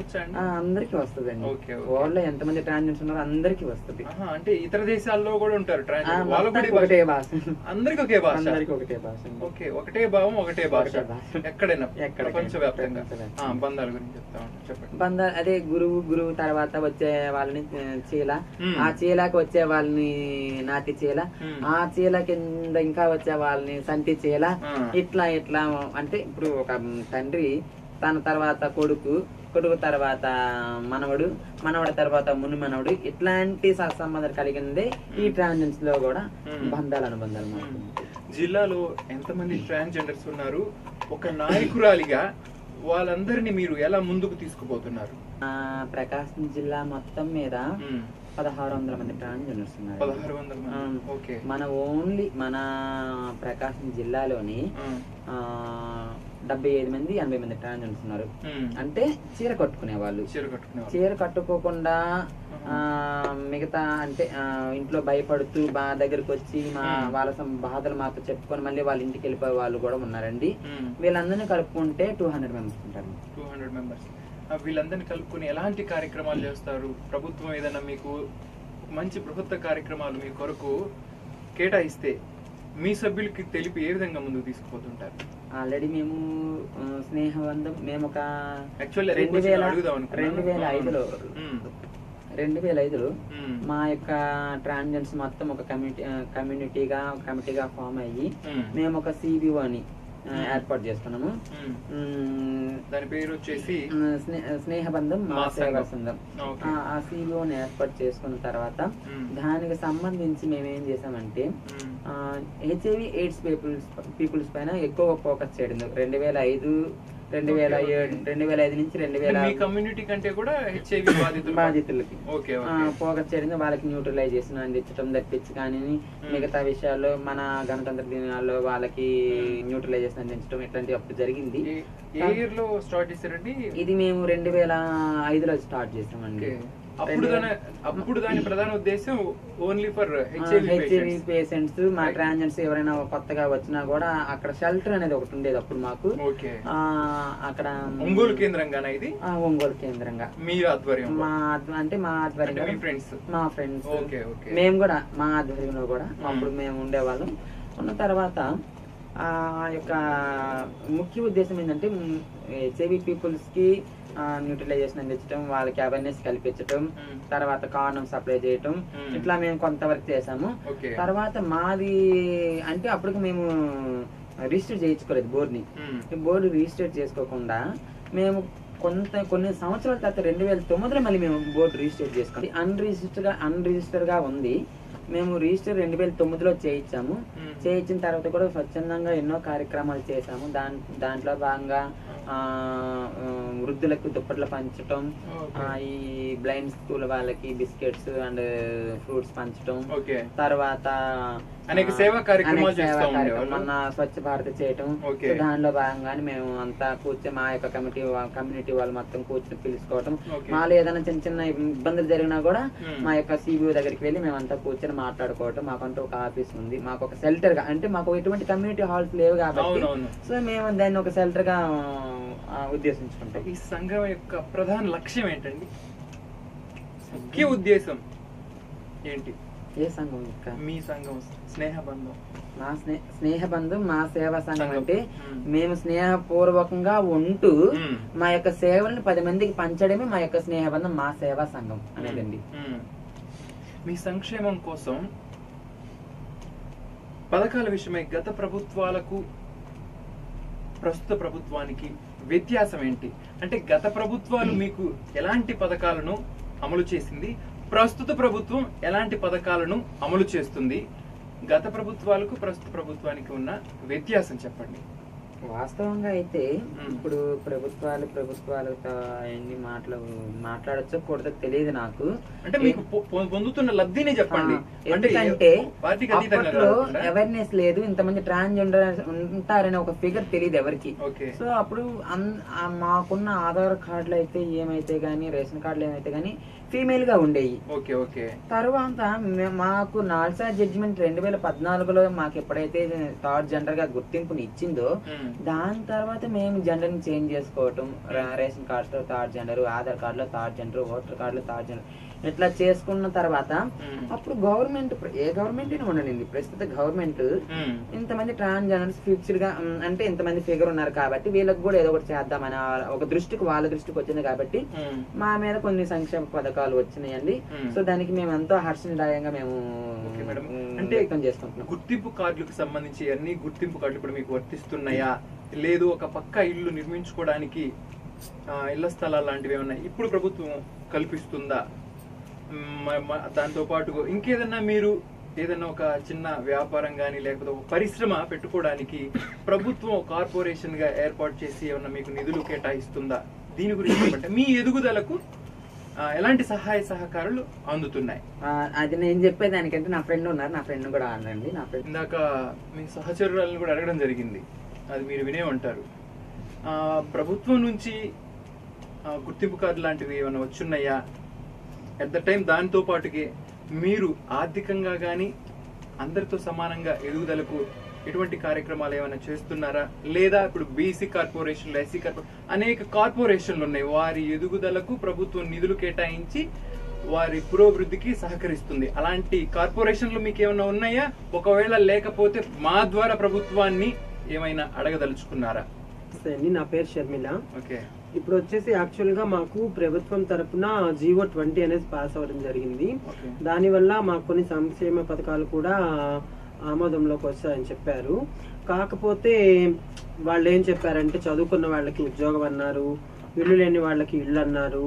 అందరికి వస్తుందండి. వరల్డ్ లో ఎంతమంది ట్రాన్స్జెండర్స్ ఉన్నారో అందరికి వస్తుంది. అంటే ఇతర దేశాల్లో కూడా ఉంటారు ఒకటే భాష, అందరికి ఒకే భాష, ఒకటే భాష, ఒకటే భావం, ఒకటే భాష. ఎక్కడైనా ప్రపంచవ్యాప్తంగా బంధాల గురించి చెప్పండి. బంధాలు అదే గురువు తర్వాత వచ్చే వాళ్ళని చీల, ఆ చీలకి వచ్చే వాళ్ళని నాతి చీల, ఆ చీల కింద ఇంకా వచ్చే వాళ్ళని సంటి చీల. ఇట్లా అంటే ఇప్పుడు ఒక తండ్రి తన తర్వాత కొడుకు తర్వాత మనవడు తర్వాత ముని మనవడు, ఇట్లాంటి సంబంధాలు కలిగిందే ఈ ట్రాన్స్జెండర్స్ లో కూడా బంధాలు అనుబంధాలు. జిల్లాలో ఎంతమంది ట్రాన్స్జెండర్స్ ఉన్నారు? ఒక నాయకురాలిగా వాళ్ళందరినీ మీరు ఎలా ముందుకు తీసుకుపోతున్నారు? ప్రకాశం జిల్లా మొత్తం మీద 1600 మంది ట్రాన్స్జెండర్స్ ఉన్నారు. 1600. మన ఓన్లీ మన ప్రకాశం జిల్లాలోని 75 మంది 80 మంది ట్రాన్స్జెండర్స్ ఉన్నారు. అంటే చీర కట్టుకునే వాళ్ళు, చీర కట్టుకోకుండా మిగతా అంటే ఇంట్లో భయపడుతూ దగ్గరకు వచ్చి వాళ్ళ బాధలు మాకు చెప్పుకొని మళ్ళీ వాళ్ళ ఇంటికి వెళ్ళిపోయే వాళ్ళు కూడా ఉన్నారండి. వీళ్ళందరినీ కలుపుకుంటే 200 మెంబర్స్ ఉంటారు. 200 మెంబర్స్. వీళ్ళందరినీ కలుపుకొని ఎలాంటి కార్యక్రమాలు చేస్తారు? ప్రభుత్వం ఏదైనా మీకు మంచి ప్రభుత్వ కార్యక్రమాలు మీ కొరకు కేటాయిస్తే మీ సభ్యులకి తెలిపి ఏ విధంగా ముందుకు తీసుకుపోతుంటారు? ఆల్రెడీ మేము స్నేహబంధం మేము ఒక 2005లో మా యొక్క ట్రాన్స్జెండర్స్ మొత్తం ఒక కమిటీగా ఫామ్ అయ్యి మేము ఒక సిబిఓ అని ఏర్పాటు చేసుకున్నాము. దాని పేరు వచ్చేసి స్నేహబంధం మా సేవా సంఘం. ఆ సిఓని ఏర్పాటు చేసుకున్న తర్వాత దానికి సంబంధించి మేము ఏం చేసామంటే HIV AIDS పీపుల్స్ పైన ఎక్కువ ఫోకస్ చేయడం. 2005 నుంచి 2000 కమ్యూనిటీ కంటే కూడా HIV బాధితులకి ఫోకస్ చేయడం, వాళ్ళకి న్యూట్రలైజేషన్ అందించడం తప్పించి కానీ మిగతా విషయాల్లో మన గణతంత్ర దినాల్లో వాళ్ళకి న్యూట్రలైజేషన్ అందించడం ఇట్లాంటివి అప్పుడు జరిగింది. ఇది మేము 2005లో స్టార్ట్ చేసామండి. అప్పుడు దాని ప్రధాన ఉద్దేశం ఓన్లీ ఫర్ HIV పేషెంట్స్. మా ట్రాన్స్జెండర్స్ ఎవరైనా కొత్తగా వచ్చినా కూడా అక్కడ షెల్టర్ అనేది ఒకటి ఉండేది అప్పుడు మాకు. అక్కడ ఒంగోలు కేంద్రంగానే ఇది. ఒంగోలు కేంద్రంగా మీ ఆధ్వర్యం, మా ఆధ్వర్యంలో మా ఫ్రెండ్స్ మేము కూడా మా ఆధ్వర్యంలో కూడా అప్పుడు మేము ఉండేవాళ్ళం. ఉన్న తర్వాత ఆ యొక్క ముఖ్య ఉద్దేశం ఏంటంటే HIV పీపుల్స్ కి న్యూట్రలైజేషన్ అందించడం, వాళ్ళకి అవేర్నెస్ కల్పించడం, తర్వాత కాండం సప్లై చేయటం, ఇట్లా మేము కొంతవరకు చేసాము. తర్వాత మాది అంటే అప్పటికి మేము రిజిస్టర్ చేయించుకోలేదు బోర్డుని. బోర్డు రిజిస్టర్ చేసుకోకుండా మేము కొన్ని సంవత్సరాల తర్వాత 2009లో మళ్ళీ మేము బోర్డు రిజిస్టర్ చేసుకోండి. అన్రిజిస్టర్ గా ఉంది. మేము రిజిస్టర్ 2009లో చేయించాము. చేయించిన తర్వాత కూడా స్వచ్ఛందంగా ఎన్నో కార్యక్రమాలు చేసాము. దాంట్లో భాగంగా వృద్ధులకు దుప్పట్లు పంచటం, ఈ బ్లైండ్ స్కూల్ వాళ్ళకి బిస్కెట్స్ అండ్ ఫ్రూట్స్ పంచటం, తర్వాత అనేక సేవా కార్యక్రమాలు మొన్న స్వచ్ఛ భారత్ చేయటం. దానిలో భాగంగానే మేము అంతా కూర్చొని మా యొక్క కమ్యూనిటీ వాళ్ళు మొత్తం కూర్చొని పిలుచుకోవటం, మాలో ఏదైనా చిన్న చిన్న ఇబ్బందులు జరిగినా కూడా మా యొక్క సిబిఓ దగ్గరికి వెళ్ళి మేమంతా కూర్చొని మాట్లాడుకోవటం. మాకంటూ ఒక ఆఫీస్ ఉంది, మాకు ఒక షెల్టర్ గా, అంటే మాకు ఎటువంటి కమ్యూనిటీ హాల్స్ లేవు కాబట్టి సో మేము దాన్ని ఒక షెల్టర్ గా ఉద్దేశించుకుంటాం. ఈ సంఘం యొక్క ప్రధాన లక్ష్యం ఏంటండి? ముఖ్య ఉద్దేశం ఏంటి? ఏ సంఘం యొక్క? మీ సంఘం స్నేహబంధం. మా స్నేహబంధం మా సేవా సంఘం అంటే మేము స్నేహపూర్వకంగా ఉంటూ మా యొక్క సేవలను 10 మందికి పంచడమే మా యొక్క స్నేహబంధం, మా సేవా సంఘం అనేదండి. మీ సంక్షేమం కోసం పథకాల విషయమై గత ప్రభుత్వాలకు ప్రస్తుత ప్రభుత్వానికి వ్యత్యాసం ఏంటి? అంటే గత ప్రభుత్వాలు మీకు ఎలాంటి పథకాలను అమలు చేసింది, ప్రస్తుత ప్రభుత్వం ఎలాంటి పథకాలను అమలు చేస్తుంది? గత ప్రభుత్వాలకు ప్రస్తుత ప్రభుత్వానికి ఉన్న వ్యత్యాసం చెప్పండి. వాస్తవంగా అయితే ఇప్పుడు ప్రభుత్వాలతో ఎన్ని మాట్లాడచ్చో కూడదో తెలియదు నాకు. అంటే మీకు పొందుతున్న లబ్ధిని చెప్పండి. ఎందుకంటే అప్పట్లో అవేర్నెస్ లేదు, ఇంతమంది ట్రాన్స్జెండర్ ఉంటారనే ఒక ఫిగర్ తెలియదు ఎవరికి. సో అప్పుడు మాకున్న ఆధార్ కార్డులు అయితే ఏమైతే గానీ, రేషన్ కార్డులు ఏమైతే గానీ ఫీమేల్ గా ఉండేవి. తర్వాత మాకు నాల్సా జడ్జిమెంట్ 2014లో మాకు ఎప్పుడైతే థర్డ్ జెండర్ గా గుర్తింపుని ఇచ్చిందో దాని తర్వాత మేము జెండర్ ని చేంజ్ చేసుకోవటం, రేషన్ కార్డ్స్ లో థర్డ్ జెండర్, ఆధార్ కార్డు లో థర్డ్ జెండర్, ఓటర్ కార్డు లో థర్డ్ జెండర్, ఇట్లా చేసుకున్న తర్వాత అప్పుడు గవర్నమెంట్, ఏ గవర్నమెంట్ అయినా ఉండండి, ప్రస్తుత గవర్నమెంట్ ఇంతమంది ట్రాన్స్జెండర్స్ ఫిక్స్డ్ గా అంటే ఇంతమంది ఫిగర్ ఉన్నారు కాబట్టి వీళ్ళకి కూడా ఏదో ఒకటి చేద్దామని ఒక వాళ్ళ దృష్టికి వచ్చింది కాబట్టి మా మీద కొన్ని సంక్షేమ పథకాలు వచ్చినాయండి. సో దానికి మేము ఎంతో హర్షణీయంగా మేము అంటే వ్యక్తం చేసుకుంటున్నాం. గుర్తింపు కార్డులకు సంబంధించి అన్ని గుర్తింపు కార్డులు ఇప్పుడు మీకు వర్తిస్తున్నాయా? లేదు ఒక పక్క ఇల్లు నిర్మించుకోవడానికి ఇళ్ల స్థలాలు లాంటివి ఏమన్నా ఇప్పుడు ప్రభుత్వం కల్పిస్తుందా? దాంతో పాటు ఇంకేదన్నా మీరు ఏదన్నా ఒక చిన్న వ్యాపారం గానీ లేకపోతే ఒక పరిశ్రమ పెట్టుకోవడానికి ప్రభుత్వం కార్పొరేషన్ గా ఏర్పాటు చేసి ఏమన్నా మీకు నిధులు కేటాయిస్తుందా? దీని గురించి చెప్పండి. మీ ఎదుగుదలకు ఎలాంటి సహాయ సహకారాలు అందుతున్నాయి? అది నేను చెప్పేదానికంటే నా ఫ్రెండ్ ఉన్నారు, నా ఫ్రెండ్ కూడా అనండి. నా ఫ్రెండ్ ఇందాక మీ సహచరులను కూడా అడగడం జరిగింది, అది మీరు వినే ఉంటారు. ప్రభుత్వం నుంచి గుర్తింపు కార్డు లాంటివి ఏమైనా వచ్చున్నాయా? అట్ ద టైం దానితో పాటుగా మీరు ఆర్థికంగా కానీ అందరితో సమానంగా ఎదుగుదలకు ఎటువంటి కార్యక్రమాలు ఏమైనా చేస్తున్నారా? లేదా ఇప్పుడు బీసీ కార్పొరేషన్లు, ఎస్సీ అనేక కార్పొరేషన్లు ఉన్నాయి, వారి ఎదుగుదలకు ప్రభుత్వం నిధులు కేటాయించి వారి పురోభివృద్ధికి సహకరిస్తుంది. అలాంటి కార్పొరేషన్లు మీకు ఏమైనా ఉన్నాయా? ఒకవేళ లేకపోతే మా ద్వారా ప్రభుత్వాన్ని ఏమైనా అడగదలుచుకున్నారా? నా పేరు షర్మిల. ఇప్పుడు వచ్చేసి యాక్చువల్ గా మాకు ప్రభుత్వం తరపున GO 20 అనేది పాస్ అవ్వడం జరిగింది. దానివల్ల మాకు కొన్ని సంక్షేమ పథకాలు కూడా ఆమోదంలోకి వస్తాయని చెప్పారు. కాకపోతే వాళ్ళు ఏం చెప్పారంటే చదువుకున్న వాళ్ళకి ఉద్యోగం అన్నారు, ఇల్లు లేని వాళ్ళకి ఇల్లు అన్నారు,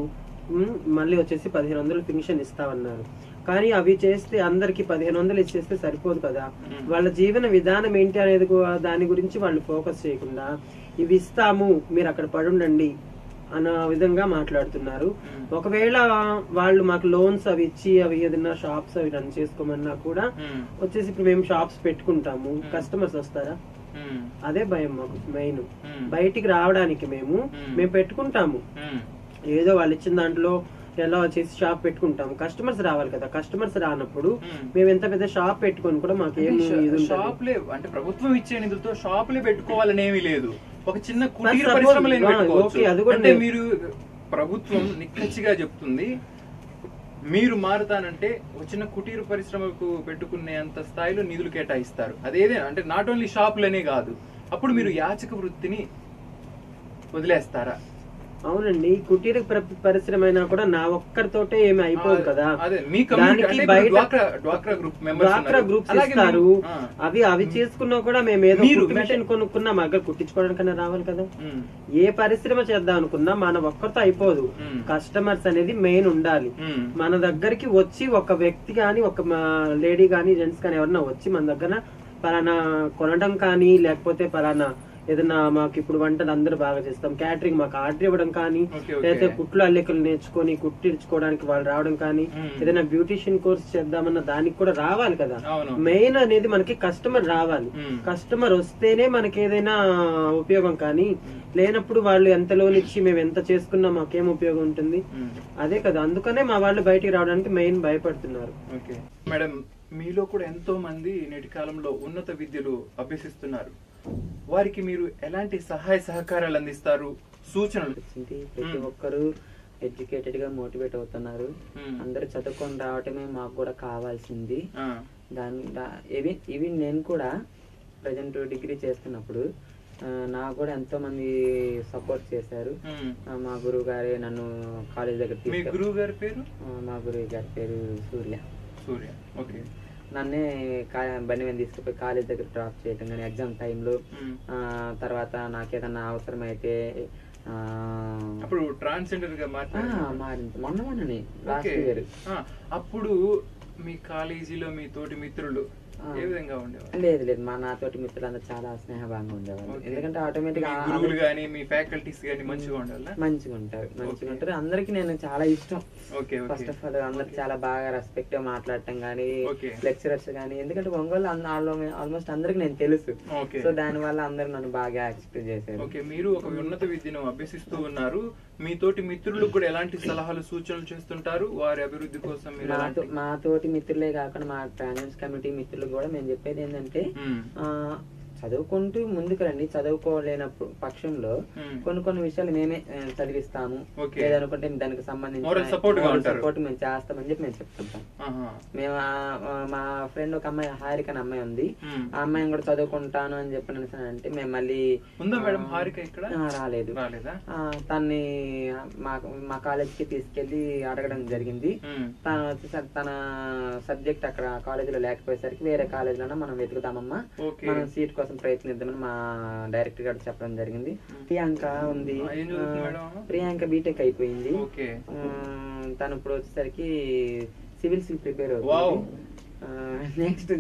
మళ్ళీ వచ్చేసి 1500 పెన్షన్ ఇస్తామన్నారు. కానీ అవి చేస్తే అందరికి 1500 ఇచ్చేస్తే సరిపోదు కదా. వాళ్ళ జీవన విధానం ఏంటి అనేది దాని గురించి వాళ్ళు ఫోకస్ చేయకుండా ఇవి ఇస్తాము మీరు అక్కడ పడుండండి అన్న విధంగా మాట్లాడుతున్నారు. ఒకవేళ వాళ్ళు మాకు లోన్స్ అవి ఇచ్చి అవి ఏదైనా షాప్స్ అవి రన్ చేసుకోమన్నా కూడా వచ్చేసి ఇప్పుడు మేము షాప్స్ పెట్టుకుంటాము, కస్టమర్స్ వస్తారా? అదే భయం మాకు మెయిన్. బయటికి రావడానికి మేము పెట్టుకుంటాము, ఏదో వాళ్ళు ఇచ్చిన దాంట్లో ఎలా వచ్చేసి షాప్ పెట్టుకుంటాము, కస్టమర్స్ రావాలి కదా. కస్టమర్స్ రానప్పుడు మేము ఎంత పెద్ద షాప్ పెట్టుకొని కూడా మాకు షాప్లే అంటే ప్రభుత్వం ఇచ్చే నిధులతో షాపులే పెట్టుకోవాలని ఏమీ లేదు. ఒక చిన్న కుటీర పరిశ్రమలు అంటే మీరు ప్రభుత్వం నిక్కచ్చిగా చెప్తుంది మీరు మారుతానంటే ఒక చిన్న కుటీర పరిశ్రమకు పెట్టుకునే అంత స్థాయిలో నిధులు కేటాయిస్తారు. అదేదైనా అంటే నాట్ ఓన్లీ షాపులనే కాదు. అప్పుడు మీరు యాచక వృత్తిని వదిలేస్తారా? అవునండి, కుటీర పరిశ్రమ అయినా కూడా నా ఒక్కరితోటే ఏమి అయిపోదు కదా. దానికి డ్వాక్రా గ్రూప్స్ ఇస్తారు, అవి చేసుకున్నా కూడా మేము ఏదో మిషన్ కొనుక్కున్నా మగ్గ కుట్టించుకోవడానికన్నా రావాలి కదా. ఏ పరిశ్రమ చేద్దాం అనుకున్నా మన ఒక్కరితో అయిపోదు. కస్టమర్స్ అనేది మెయిన్ ఉండాలి. మన దగ్గరికి వచ్చి ఒక వ్యక్తి గాని ఒక లేడీ గాని జెంట్స్ కానీ ఎవరన్నా వచ్చి మన దగ్గర పలానా కొనడం కానీ లేకపోతే పలానా ఏదన్నా మాకు ఇప్పుడు వంటలు అందరూ బాగా చేస్తాం, క్యాటరింగ్ మాకు ఆర్డర్ ఇవ్వడం కానీ, లేకపోతే కుట్లు అల్లికలు నేర్చుకొని కుట్టించుకోవడానికి వాళ్ళు రావడం కానీ, ఏదైనా బ్యూటిషియన్ కోర్స్ చేద్దామన్న దానికి కూడా రావాలి కదా. మెయిన్ అనేది మనకి కస్టమర్ రావాలి. కస్టమర్ వస్తేనే మనకి ఏదైనా ఉపయోగం, కానీ లేనప్పుడు వాళ్ళు ఎంత లోన్ ఇచ్చి మేము ఎంత చేసుకున్నా మాకేం ఉపయోగం ఉంటుంది? అదే కదా, అందుకనే మా వాళ్ళు బయటికి రావడానికి మెయిన్ భయపడుతున్నారు. మేడం, మీలో కూడా ఎంతో మంది నేటి కాలంలో ఉన్నత విద్యలు అభ్యసిస్తున్నారు. వారికి మీరు ఎలాంటి సహాయ సహకారాలు అందిస్తారు, సూచనలు? ప్రతి ఒక్కరు ఎడ్యుకేటెడ్ గా మోటివేట్ అవుతున్నారు. అందరు చదువుకొని రావటమే మాకు కూడా కావాల్సింది. ఇవి నేను కూడా ప్రజెంట్ డిగ్రీ చేస్తున్నప్పుడు నాకు కూడా ఎంతో మంది సపోర్ట్ చేశారు. మా గురువు గారే నన్ను కాలేజ్ దగ్గర తీసుకెళ్ళారు. గురువు గారి పేరు? మా గురువు గారి పేరు సూర్య. ఓకే. నన్నే బండి మీద తీసుకుపోయి కాలేజ్ దగ్గర డ్రాప్ చేయటం కానీ ఎగ్జామ్ టైంలో, తర్వాత నాకేదన్నా అవసరం అయితే అప్పుడు ట్రాన్స్జెండర్ గా మారింది మొన్ననే లాస్ట్ ఇయర్. అప్పుడు మీ కాలేజీలో మీ తోటి మిత్రులు ఏ విధంగా ఉండేవారు? లేదు, మా నాతోటి మిత్రులందరూ చాలా స్నేహభావంగా ఉండేవాళ్ళు. ఎందుకంటే ఆటోమేటిక్ గురువులు గానీ మీ ఫ్యాకల్టీస్ గానీ మంచిగా ఉండాలి. మంచిగా ఉంటారు. అందరికి నేను చాలా ఇష్టం. ఫస్ట్ ఆఫ్ ఆల్ అందరికి చాలా బాగా రెస్పెక్ట్ గా మాట్లాడటం గానీ, లెక్చరర్స్ గానీ, ఎందుకంటే ఒంగోలు ఆల్మోస్ట్ అందరికి నేను తెలుసు. సో దాని వల్ల అందరు నన్ను బాగా యాక్సెప్ట్ చేశారు. మీరు ఒక ఉన్నత విద్యను అభ్యసిస్తూ ఉన్నారు. మీ తోటి మిత్రులకు కూడా ఎలాంటి సలహాలు సూచనలు చేస్తుంటారు వారి అభివృద్ధి కోసం? మా తోటి మిత్రులే కాకుండా మా ట్రాన్స్ కమిటీ మిత్రులు కూడా మేము చెప్పేది ఏంటంటే, చదువుకుంటూ ముందుకు రండి. చదువుకోలేనప్పుడు పక్షంలో కొన్ని విషయాలు మేమే చదివిస్తాము, లేదనుకుంటే దానికి సంబంధించిన సపోర్ట్ మేము చేస్తామని చెప్పి మేము చెప్తుంటాం. మేము మా ఫ్రెండ్ ఒక అమ్మాయి హారిక అనే అమ్మాయి ఉంది, ఆ అమ్మాయిని కూడా చదువుకుంటాను అని చెప్పి అంటే మేము మళ్ళీ రాలేదు. తన్ని మా కాలేజ్ కి తీసుకెళ్లి అడగడం జరిగింది. తను వచ్చేసరి తన సబ్జెక్ట్ అక్కడ కాలేజీలో లేకపోయేసరికి వేరే కాలేజీలో మనం వెతుకుతామమ్మా, మనం సీట్ కోసం ప్రయత్నిద్దామని మా డైరెక్టర్ గారు చెప్పడం జరిగింది. ప్రియాంక ఉంది, ప్రియాంక బీటెక్ అయిపోయింది. తను ఇప్పుడు వచ్చేసరికి సివిల్స్ ప్రిపేర్ అవుతుంది. నెక్స్ట్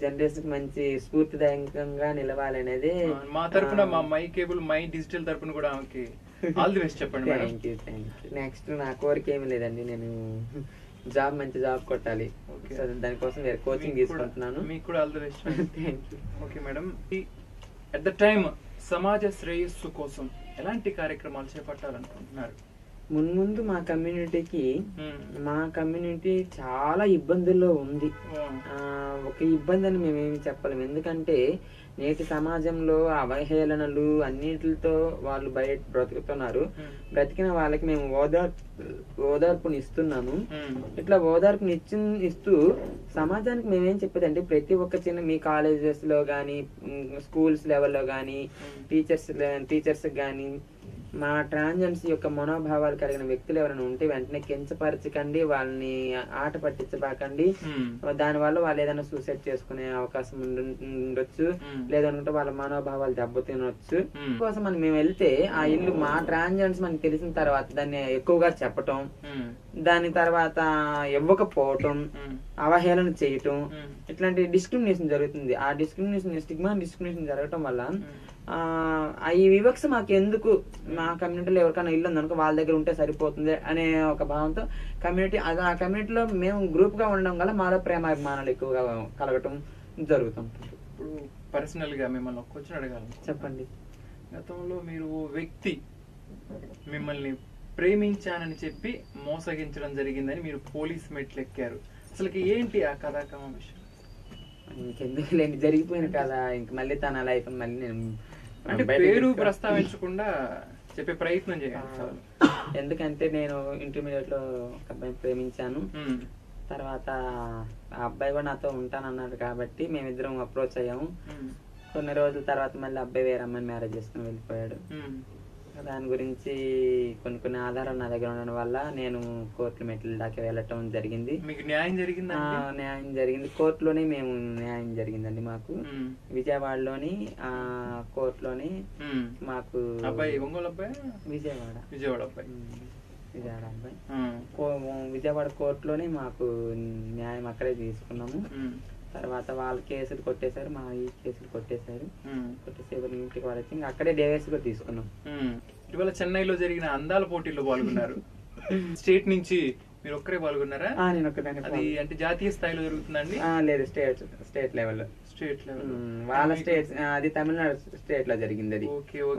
జనరేషన్ మంచి స్ఫూర్తిదాయకంగా నిలవాలనేది మా తరపున, మా మై కేబుల్ మై డిజిటల్ తరపున కూడా ఆల్ ది బెస్ట్ చెప్పండి. Thank you. నెక్స్ట్ నా కోరిక ఏమి లేదండి, నేను మంచి జాబ్ కొట్టాలి. దానికోసం వేరే కోచింగ్ తీసుకుంటున్నాను. మీకు కూడా all the best. Thank you. Okay madam, at the time సమాజ శ్రేయస్సు కోసం ఎలాంటి కార్యక్రమాలు చేపట్టాలనుకుంటున్నారు? ముందు మా కమ్యూనిటీ చాలా ఇబ్బందుల్లో ఉంది. ఒక ఇబ్బంది అని మేమేమి చెప్పలేము, ఎందుకంటే నేటి సమాజంలో అవహేళనలు అన్నిటితో వాళ్ళు బయట బ్రతుకుతున్నారు. బ్రతికిన వాళ్ళకి మేము ఓదార్పుని ఇస్తున్నాము. ఇట్లా ఓదార్పుని ఇస్తూ సమాజానికి మేమేం చెప్పేది అంటే, ప్రతి ఒక్క చిన్న మీ కాలేజెస్ లో గానీ, స్కూల్స్ లెవెల్లో గానీ, టీచర్స్ గానీ మా ట్రాన్జెండ్స్ యొక్క మనోభావాలు కలిగిన వ్యక్తులు ఎవరైనా ఉంటే వెంటనే కించపరచకండి, వాళ్ళని ఆట పట్టించబాకండి. దానివల్ల వాళ్ళు ఏదైనా సూసైడ్ చేసుకునే అవకాశం ఉండొచ్చు, లేదనుకుంటే వాళ్ళ మనోభావాలు దెబ్బతినొచ్చు. కోసం మనం మేము వెళ్తే ఆ ఇల్లు మా ట్రాన్జెండ్స్ మనకి తెలిసిన తర్వాత దాన్ని ఎక్కువగా చెప్పటం, దాని తర్వాత ఇవ్వకపోవటం, అవహేళన చేయటం, ఇట్లాంటి డిస్క్రిమినేషన్ జరుగుతుంది. ఆ డిస్క్రిమినేషన్ జరగటం వల్ల ఈ వివక్ష మాకు ఎందుకు, మా కమ్యూనిటీలో ఎవరికైనా ఇల్లు ఉందనుకో వాళ్ళ దగ్గర ఉంటే సరిపోతుంది అనే ఒక భావంతో ఆ కమ్యూనిటీలో మేము గ్రూప్ గా ఉండడం వల్ల మాలో ప్రేమాభిమానాలు ఎక్కువగా కలగటం జరుగుతుంటుంది. ఇప్పుడు పర్సనల్ గా మిమ్మల్ని ఒక క్వశ్చన్ అడగాలి. చెప్పండి. గతంలో మీరు వ్యక్తి మిమ్మల్ని ప్రేమించానని చెప్పి మోసగించడం జరిగిందని మీరు పోలీస్ మెట్లు ఎక్కారు, అసలుకి ఏంటి ఆ కథాక్రమం విషయం? ఇంకెందుకు లేని జరిగిపోయిన కదా, ఇంక మళ్ళీ తన లైఫ్ మళ్ళీ నేను అంటే పేరు ప్రస్తావించకుండా చెప్పే ప్రయత్నం చేయాలి. ఎందుకంటే నేను ఇంటర్మీడియట్ లో ఒక అబ్బాయిని ప్రేమించాను. తర్వాత ఆ అబ్బాయి కూడా నాతో ఉంటానన్నాడు కాబట్టి మేమిద్దరం అప్రోచ్ అయ్యాము. కొన్ని రోజుల తర్వాత మళ్ళీ అబ్బాయి వేరే అమ్మాయిని మ్యారేజ్ చేసుకుని వెళ్ళిపోయాడు. దాని గురించి కొన్ని ఆధారాలు నా దగ్గర ఉండడం వల్ల నేను కోర్టు మెట్ల దాకా వెళ్ళటం జరిగింది. మీకు న్యాయం జరిగింది? న్యాయం జరిగింది, కోర్టులోనే మేము న్యాయం జరిగిందండి మాకు. విజయవాడలోని ఆ కోర్టులోని మాకు విజయవాడ అబ్బాయి విజయవాడ కోర్టులోనే మాకు న్యాయం అక్కడే తీసుకున్నాము. తర్వాత వాళ్ళ కేసులు కొట్టేశారు, మా ఈ కేసులు కొట్టేశారు. ఇంటికి వాళ్ళకి అక్కడే డేవేస్ కూడా తీసుకున్నాం. ఇవాళ చెన్నైలో జరిగిన అందాల పోటీల్లో పాల్గొన్నారు. స్టేట్ నుంచి మీరు ఒక్కరే పాల్గొన్నారా? నేను ఒక్కడే. అది అంటే జాతీయ స్థాయిలో జరుగుతుందండి? లేదు, స్టేట్ లెవెల్. వాళ్ళ స్టేట్, అది తమిళనాడు స్టేట్ లో జరిగింది.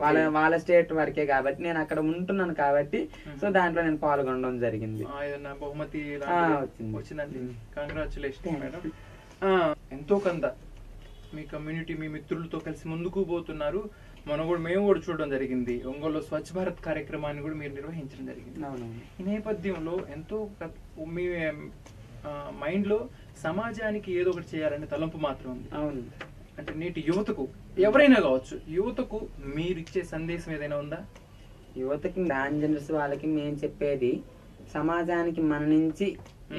అది వాళ్ళ స్టేట్ వరకే కాబట్టి నేను అక్కడ ఉంటున్నాను కాబట్టి సో దాంట్లో నేను పాల్గొనడం జరిగింది. బహుమతి వచ్చిందండి. Congratulation madam. ఎంతో కొంత మీ కమ్యూనిటీ, మీ మిత్రులతో కలిసి ముందుకు పోతున్నారు. మేము కూడా చూడడం జరిగింది. ఒంగోలులో స్వచ్ఛ భారత్ కార్యక్రమాన్ని కూడా మీరు నిర్వహించడం జరిగింది. ఈ నేపథ్యంలో ఎంతో మీ మైండ్ లో సమాజానికి ఏదో ఒకటి చేయాలనే తలంపు మాత్రం ఉంది. అవును. అంటే నేటి యువతకు, ఎవరైనా కావచ్చు, యువతకు మీరు ఇచ్చే సందేశం ఏదైనా ఉందా? యువతకి ట్రాన్స్జెండర్స్ వాళ్ళకి మేము చెప్పేది, సమాజానికి మన నుంచి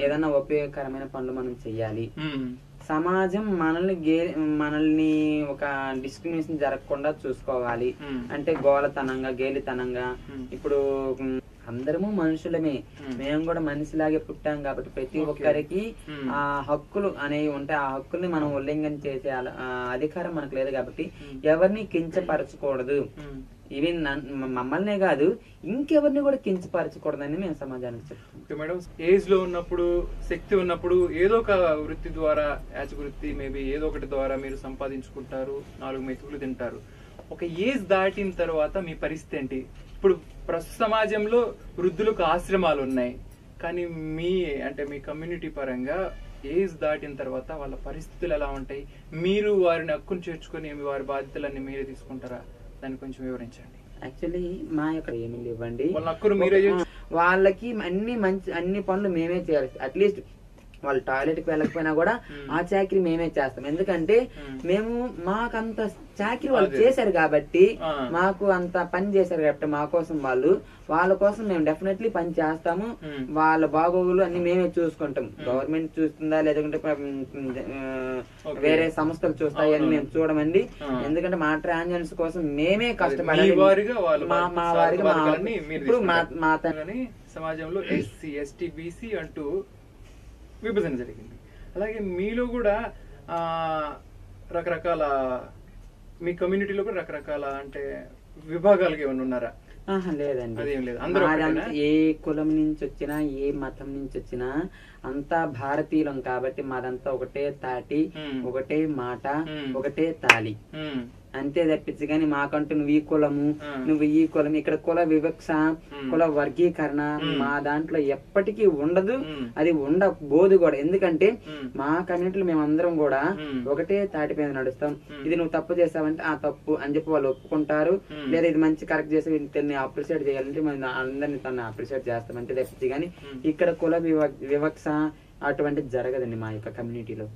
ఏదైనా ఉపయోగకరమైన పనులు మనం చెయ్యాలి. సమాజం మనల్ని ఒక డిస్క్రిమినేషన్ జరగకుండా చూసుకోవాలి. అంటే గోలతనంగా, గేలితనంగా, ఇప్పుడు అందరము మనుషులమే, మేము కూడా మనిషిలాగే పుట్టాం కాబట్టి ప్రతి ఒక్కరికి ఆ హక్కులు అనేవి ఉంటాయి. ఆ హక్కుల్ని మనం ఉల్లంఘన చేసే అధికారం మనకు లేదు కాబట్టి ఎవరిని కించపరచకూడదు. ఈవెన్ మమ్మల్నే కాదు ఇంకెవరిని కూడా కించపరచకూడదని మేము సమాజానికి చెప్తాం. మేడం, ఏజ్ లో ఉన్నప్పుడు, శక్తి ఉన్నప్పుడు ఏదో ఒక వృత్తి ద్వారా, యాచ వృత్తి మేబీ ఏదో ఒకటి ద్వారా మీరు సంపాదించుకుంటారు, 4 మెతుకులు తింటారు. ఒక ఏజ్ దాటిన తర్వాత మీ పరిస్థితి ఏంటి? ఇప్పుడు ప్రస్తుత సమాజంలో వృద్ధులకు ఆశ్రమాలు ఉన్నాయి, కానీ మీ కమ్యూనిటీ పరంగా ఏజ్ దాటిన తర్వాత వాళ్ళ పరిస్థితులు ఎలా ఉంటాయి? మీరు వారిని హక్కును చేర్చుకొని వారి బాధ్యతలన్నీ మీరే తీసుకుంటారా? దాన్ని కొంచెం వివరించండి. యాక్చువల్లీ మా యొక్క ఏమి ఇవ్వండి, వాళ్ళకి అన్ని పనులు మేమే చేయాలి. అట్లీస్ట్ వాళ్ళు టాయిలెట్ కి వెళ్ళకపోయినా కూడా ఆ చాకరీ మేమే చేస్తాం. ఎందుకంటే మాకంత చాకరీ వాళ్ళు చేశారు కాబట్టి, మాకు అంత పని చేశారు కాబట్టి మా కోసం వాళ్ళ కోసం మేము డెఫినెట్లీ పని చేస్తాము. వాళ్ళ బాగోగులు అన్ని మేమే చూసుకుంటాం. గవర్నమెంట్ చూస్తుందా లేదంటే వేరే సంస్థలు చూస్తాయి అని మేము చూడమండి. ఎందుకంటే మా ట్రాన్స్జెండర్స్ కోసం మేమే కష్టపడాలి. ఇప్పుడు మా సమాజంలో ఎస్సీ, ఎస్టీ, బీసీ అంటూ విభజన జరిగింది. అలాగే మీలో కూడా రకరకాల, మీ కమ్యూనిటీలో కూడా రకరకాల అంటే విభాగాలుగా ఏమైనా ఉన్నారా? లేదండి, ఏ కులం నుంచి వచ్చినా, ఏ మతం నుంచి వచ్చినా అంతా భారతీయులం కాబట్టి మాదంతా ఒకటే తాటి, ఒకటే మాట, ఒకటే తాళి, అంతే తప్పించి కానీ మాకంటూ నువ్వు ఈ కులము, నువ్వు ఈ కులం, ఇక్కడ కుల వివక్ష, కుల వర్గీకరణ మా దాంట్లో ఎప్పటికీ ఉండదు. అది ఉండబోదు కూడా. ఎందుకంటే మా కమ్యూనిటీలో మేమందరం కూడా ఒకటే తాటిపైన నడుస్తాం. ఇది నువ్వు తప్పు చేసావంటే ఆ తప్పు అని చెప్పి వాళ్ళు ఒప్పుకుంటారు. లేదా ఇది మంచి కరెక్ట్ చేసి ఇతన్ని అప్రిషియేట్ చేయాలంటే మనం అందరినీ తను అప్రిషియేట్ చేస్తాం అంతే తప్పించి కానీ ఇక్కడ కుల వివక్ష అటువంటి జరగదండి మా యొక్క కమ్యూనిటీలో.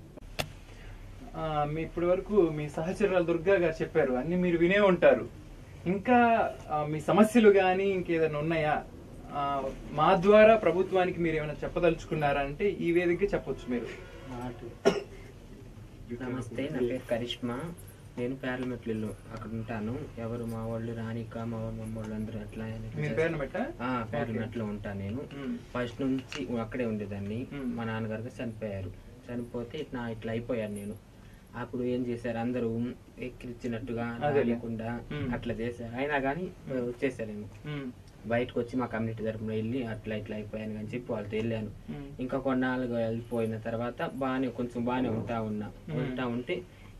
మీ ఇప్పటి వరకు మీ సహచరురాలు దుర్గా గారు చెప్పారు, అన్ని మీరు వినే ఉంటారు. ఇంకా మీ సమస్యలు గానీ ఇంకేదైనా ఉన్నాయా? మా ద్వారా ప్రభుత్వానికి మీరు ఏమైనా చెప్పదలుచుకున్నారా అంటే ఈ వేదికగా చెప్పొచ్చు మీరు. నమస్తే, నా పేరు కరిష్మా. నేను పేర్లమెట్లు అక్కడ ఉంటాను. ఎవరు మా వాళ్ళు రానిక మా వాళ్ళు అందరూ అట్లా పేర్లమెట్లో ఉంటాను. నేను ఫస్ట్ నుంచి అక్కడే ఉండేదాన్ని. మా నాన్నగారు చనిపోయారు. చనిపోతే ఇట్లా అయిపోయాను నేను. అప్పుడు ఏం చేశారు, అందరూ ఎక్కిరిచ్చినట్టుగా లేకుండా అట్లా చేశారు. అయినా కానీ వచ్చేసారేమో. బయటకు వచ్చి మా కమ్యూనిటీ తరపున వెళ్ళి అట్లా అయిపోయాను అని చెప్పి వాళ్ళతో వెళ్ళాను. ఇంకా కొన్నాళ్ళుగా వెళ్ళిపోయిన తర్వాత కొంచెం బాగానే ఉంటా ఉంటే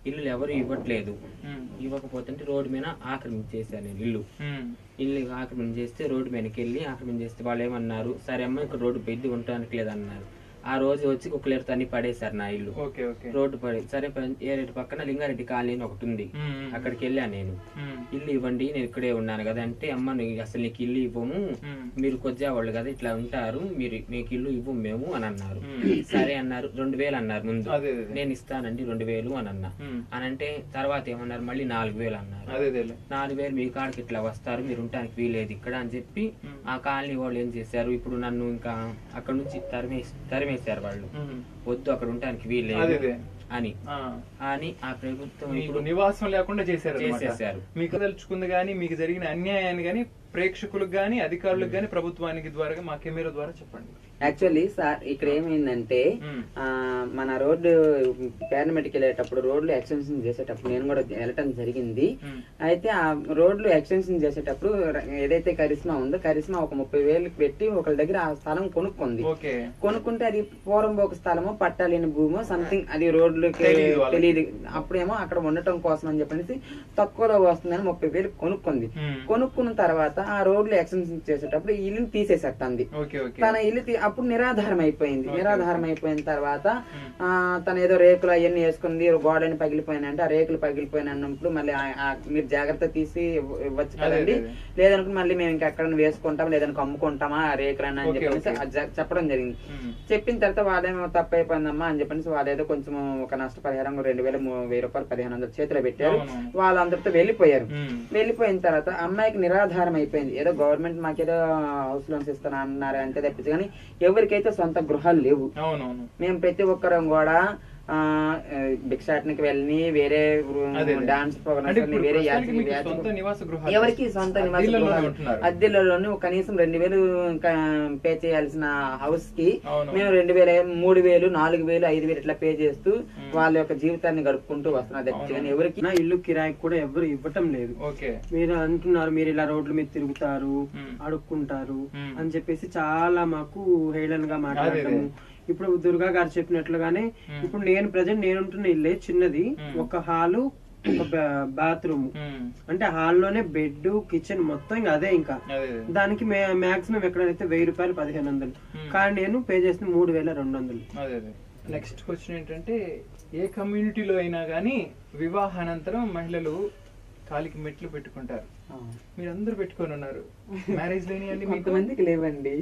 ఇల్లు ఎవరు ఇవ్వట్లేదు. ఇవ్వకపోతే రోడ్డు మీద ఆక్రమించేసాను నేను. ఇల్లు ఆక్రమించేస్తే రోడ్డు మీదకి వెళ్ళి ఆక్రమించేస్తే వాళ్ళు ఏమన్నారు, సరే అమ్మ ఇక్కడ రోడ్డు పెద్ద ఉండడానికి లేదన్నారు. ఆ రోజు వచ్చి కుక్కలేరుతో అన్ని పడేశారు నా ఇల్లు. రోడ్డు పడి సరే ఏరేటి పక్కన లింగారెడ్డి కాలనీ అని ఒకటి ఉంది, అక్కడికి వెళ్ళాను నేను. ఇల్లు ఇవ్వండి, నేను ఇక్కడే ఉన్నాను కదా అంటే, అమ్మ అసలు నీకు ఇల్లు ఇవ్వము, మీరు కొద్దివాళ్ళు కదా ఇట్లా ఉంటారు, మీకు ఇల్లు ఇవ్వము మేము అని అన్నారు. సరే అన్నారు. 2000 అన్నారు ముందు. నేను ఇస్తానండి 2000 అని అన్నా. అని అంటే తర్వాత ఏమన్నారు, మళ్ళీ 4000 అన్నారు. 4000 మీ కాడికి ఇట్లా వస్తారు, మీరు ఉండడానికి వీలేదు ఇక్కడ అని చెప్పి ఆ కాలనీ వాళ్ళు ఏం చేశారు, ఇప్పుడు నన్ను ఇంకా అక్కడ నుంచి తరిమేశారు వాళ్ళు. వద్దు అక్కడ ఉండడానికి వీలేదు అని ఆ ప్రభుత్వం ఇప్పుడు నివాసం లేకుండా చేసేసారు. మీకు తెలుసుకుంది గానీ, మీకు జరిగిన అన్యాయాన్ని గానీ ప్రేక్షకులకు గానీ అధికారులకు గానీ ప్రభుత్వానికి ద్వారా మా కెమెరా ద్వారా చెప్పండి. యాక్చువల్లీ సార్ ఇక్కడ ఏమైందంటే, మన రోడ్డు పేర్నమెట్కి వెళ్ళేటప్పుడు రోడ్లు ఎక్స్టెన్షన్ చేసేటప్పుడు నేను కూడా వెళ్ళటం జరిగింది. అయితే ఆ రోడ్లు ఎక్స్టెన్షన్ చేసేటప్పుడు ఏదైతే కరిష్మా ఉందో, కరిష్మా ఒక 30,000 పెట్టి ఒకళ్ళ దగ్గర ఆ స్థలం కొనుక్కుంది. కొనుక్కుంటే అది పూర్వంబోక స్థలమో పట్టాలేని భూమో సంథింగ్, అది రోడ్లకి తెలియదు. అప్పుడేమో అక్కడ ఉండటం కోసం అని చెప్పేసి తక్కువలో వస్తుందని 30,000 కొనుక్కుంది. కొనుక్కున్న తర్వాత ఆ రోడ్లు ఎక్స్టెన్షన్ చేసేటప్పుడు ఇల్లుని తీసేసారు తంది. తన ఇల్లు అప్పుడు నిరాధారం అయిపోయింది. నిరాధారం అయిపోయిన తర్వాత తను ఏదో రేకులు అవన్నీ వేసుకుంది, గోడని పగిలిపోయినంటే ఆ రేకులు పగిలిపోయినప్పుడు మళ్ళీ మీరు జాగ్రత్త తీసి ఇవ్వచ్చు కదండి, లేదనుకుంటే మళ్ళీ మేము ఇంకెక్కడ వేసుకుంటాం లేదనుకో అమ్ముకుంటామా ఆ రేకులు అని చెప్పేసి చెప్పడం జరిగింది. చెప్పిన తర్వాత వాళ్ళేమో తప్పు అయిపోయిందమ్మా అని చెప్పేసి వాళ్ళేదో కొంచెం ఒక నష్టపరిహారం 2,000 రూపాయలు 1,500 చేతిలో పెట్టారు. వాళ్ళందరితో వెళ్ళిపోయారు. వెళ్ళిపోయిన తర్వాత అమ్మాయికి నిరాధారం అయిపోయింది. ఏదో గవర్నమెంట్ మాకేదో హౌస్ లోన్స్ ఇస్తాను అన్నారు అంటే తప్పించి కానీ ఎవరికైతే సొంత గృహాలు లేవు. మేము ప్రతి ఒక్కరం కూడా భిక్షాటనకి వెళ్ళి వేరే డాన్స్ ప్రోగ్రామ్స్ వేరే ఎవరికి సొంత నివాస గృహాలు అద్దెలలోనే కనీసం 2,000 పే చేయాల్సిన హౌస్ కి మేము 2,000, 3,000, 4,000, 5,000 ఇట్లా పే చేస్తూ వాళ్ళ యొక్క జీవితాన్ని గడుపుకుంటూ వస్తున్నారు. కానీ ఎవరికి ఇల్లు కిరాయికి కూడా ఎవరు ఇవ్వటం లేదు. మీరు అంటున్నారు మీరు ఇలా రోడ్ల మీద తిరుగుతారు, అడుక్కుంటారు అని చెప్పేసి చాలా మాకు హేళనగా మాట్లాడటము. ఇప్పుడు దుర్గా గారు చెప్పినట్లుగానే ఇప్పుడు నేనుంటున్న ఇల్లే చిన్నది, ఒక హాలు ఒక బాత్రూమ్, అంటే హాల్లోనే బెడ్ కిచెన్ మొత్తం ఇంకా అదే. ఇంకా దానికి మాక్సిమం ఎక్కడైతే 1,000 రూపాయలు 1,500, కానీ నేను పే చేసిన 3,200. నెక్స్ట్ క్వశ్చన్ ఏంటంటే, ఏ కమ్యూనిటీలో అయినా గానీ వివాహానంతరం మహిళలు కాలికి మెట్లు పెట్టుకుంటారు. మీరందరూ పెట్టుకొని ఉన్నారు. మ్యారేజ్ లేని కొంతమందికి లేవండి,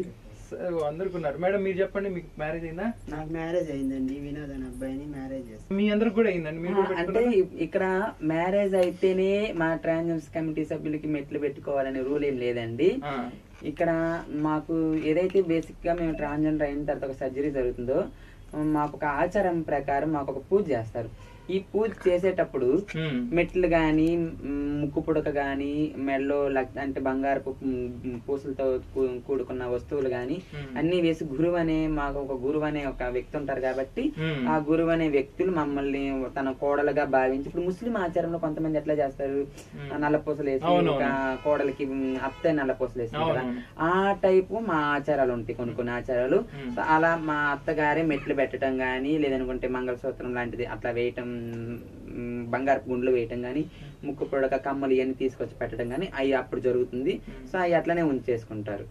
అందరికి ఉన్నారు. మేడం మీరు చెప్పండి, మీకు మ్యారేజ్ అయిందా? నాకు మ్యారేజ్ అయిందండి. వినోద్ అనే అబ్బాయిని మ్యారేజ్ చేస్తాను. మీ అందరికి కూడా అయిందండి? అంటే ఇక్కడ మ్యారేజ్ అయితేనే మా ట్రాన్స్జెండర్ కమిటీ సభ్యులకి మెట్లు పెట్టుకోవాలనే రూల్ ఏం లేదండి. ఇక్కడ మాకు ఏదైతే బేసిక్ గా మేము ట్రాన్స్జెండర్ అయిన తర్వాత ఒక సర్జరీ జరుగుతుందో మాకు ఒక ఆచారం ప్రకారం మాకు ఒక పూజ చేస్తారు. ఈ పూజ చేసేటప్పుడు మెట్లు గాని, ముక్కు పుడక గాని, మెడలో అంటే బంగారపు పూసలతో కూడుకున్న వస్తువులు గాని అన్ని వేసి గురువు అనే మాకు ఒక గురువు అనే ఒక వ్యక్తి ఉంటారు కాబట్టి ఆ గురువు అనే వ్యక్తులు మమ్మల్ని తన కోడలుగా భావించి, ఇప్పుడు ముస్లిం ఆచారంలో కొంతమంది ఎట్లా చేస్తారు, నల్లపూసలు వేసి కోడలికి అత్తే నల్లపూసలు వేస్తారు కదా, ఆ టైపు మా ఆచారాలు ఉంటాయి. కొన్ని ఆచారాలు అలా మా అత్తగారే మెట్లు పెట్టడం గాని, లేదనుకుంటే మంగళసూత్రం లాంటిది అట్లా వేయటం, బంగారపు గుండ్లు వేయటం గాని, ముక్కు పొడక కమ్మలు ఇవన్నీ తీసుకొచ్చి పెట్టడం గాని అవి అప్పుడు జరుగుతుంది. సో అవి అట్లనే ఉంచేసుకుంటారు.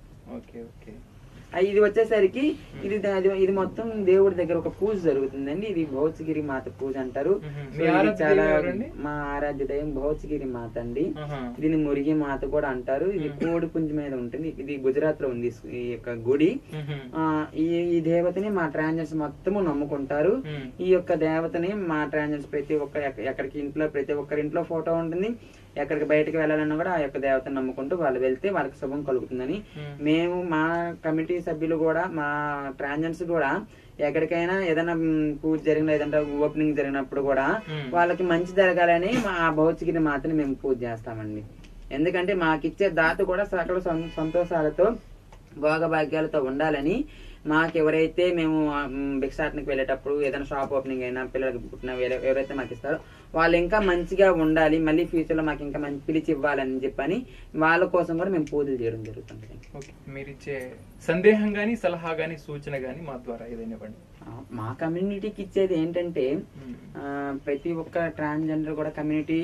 ఇది వచ్చేసరికి ఇది మొత్తం దేవుడి దగ్గర ఒక పూజ జరుగుతుందండి. ఇది భౌతిగిరి మాత పూజ అంటారు. చాలా మా ఆరాధ్య దైవం భౌతిగిరి మాత అండి. దీన్ని మురిగి మాత కూడా అంటారు. ఇది కోడి పుంజు మీద ఉంటుంది. ఇది గుజరాత్ లో ఉంది ఈ యొక్క గుడి. ఈ దేవతని మా ట్రాన్జెండర్స్ మొత్తము నమ్ముకుంటారు. ఈ యొక్క దేవతని మా ట్రాన్జెండర్స్ ప్రతి ఒక్కరింట్లో ఫోటో ఉంటుంది. ఎక్కడికి బయటకు వెళ్ళాలన్నా కూడా ఆ యొక్క దేవతను నమ్ముకుంటూ వాళ్ళు వెళ్తే వాళ్ళకి శుభం కలుగుతుందని మేము మా కమిటీ సభ్యులు కూడా మా ట్రాన్జెండర్స్ కూడా ఎక్కడికైనా ఏదైనా పూజ జరిగిన ఏదంటే ఓపెనింగ్ జరిగినప్పుడు కూడా వాళ్ళకి మంచి జరగాలని మా భౌతికిని మాత్రమే మేము పూజ చేస్తామండి. ఎందుకంటే మాకిచ్చే దాత కూడా సకల సంతోషాలతో భోగభాగ్యాలతో ఉండాలని మాకు ఎవరైతే మేము భిక్షాటనకి వెళ్ళేటప్పుడు ఏదైనా షాప్ ఓపెనింగ్ అయినా పిల్లలకి పుట్టిన ఎవరైతే మాకు ఇస్తారో వాళ్ళు ఇంకా మంచిగా ఉండాలి, మళ్ళీ ఫ్యూచర్ లో మాకు ఇంకా మంచి పిలిచి ఇవ్వాలని చెప్పని వాళ్ళ కోసం కూడా మేము పూజలు చేయడం జరుగుతుంది. మీరు ఇచ్చే సందేహం గానీ సలహా గానీ సూచన గానీ మా ద్వారా ఏదైనా ఇవ్వండి. మా కమ్యూనిటీకి ఇచ్చేది ఏంటంటే ప్రతి ఒక్క ట్రాన్స్జెండర్ కూడా కమ్యూనిటీ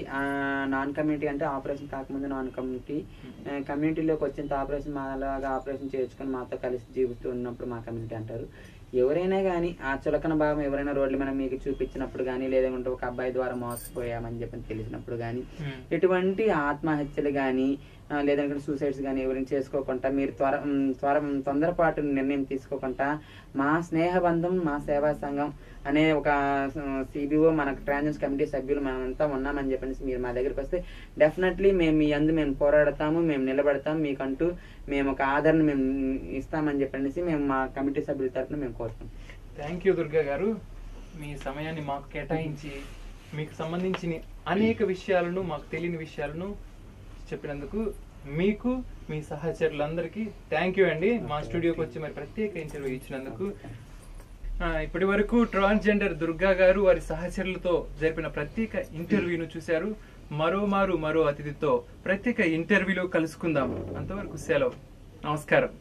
నాన్ కమ్యూనిటీ అంటే ఆపరేషన్ కాకముందు నాన్ కమ్యూనిటీలోకి వచ్చిన ఆపరేషన్ మాలాగా ఆపరేషన్ చేసుకుని మాతో కలిసి జీవిస్తూ ఉన్నప్పుడు మా కమ్యూనిటీ అంటారు. ఎవరైనా కానీ ఆ చులకన భావం ఎవరైనా రోడ్లు మనం మీకు చూపించినప్పుడు కానీ లేదంటే ఒక అబ్బాయి ద్వారా మోసపోయామని చెప్పి తెలిసినప్పుడు కానీ ఎటువంటి ఆత్మహత్యలు కానీ లేదంటే సూసైడ్స్ కానీ ఎవరైనా చేసుకోకుండా మీరు తొందరపాటు నిర్ణయం తీసుకోకుండా మా స్నేహబంధం మా సేవా సంఘం అనే ఒక సిబిఓ మన ట్రాన్స్జెండర్ కమిటీ సభ్యులు మనమంతా ఉన్నామని చెప్పేసి మీరు మా దగ్గరికి వస్తే డెఫినెట్లీ మేము మీ అందు మేము పోరాడతాము, మేము నిలబడతాం, మీకంటూ మేము ఒక ఆదరణ మేము ఇస్తామని చెప్పేసి మేము మా కమిటీ సభ్యుల తరఫున మేము కోరుతాం. థ్యాంక్ యూ దుర్గా గారు, మీ సమయాన్ని మాకు కేటాయించి మీకు సంబంధించిన అనేక విషయాలను మాకు తెలియని విషయాలను చెప్పినందుకు మీకు మీ సహచరులందరికీ థ్యాంక్ యూ అండి. మా స్టూడియోకి వచ్చి మరి ప్రత్యేక ఇంటర్వ్యూ ఇచ్చినందుకు. ఇప్పటి వరకు ట్రాన్స్జెండర్ దుర్గా గారు వారి సహచరులతో జరిపిన ప్రత్యేక ఇంటర్వ్యూను చూశారు. మరో అతిథితో ప్రత్యేక ఇంటర్వ్యూలో కలుసుకుందాం. అంతవరకు సెలవు. నమస్కారం.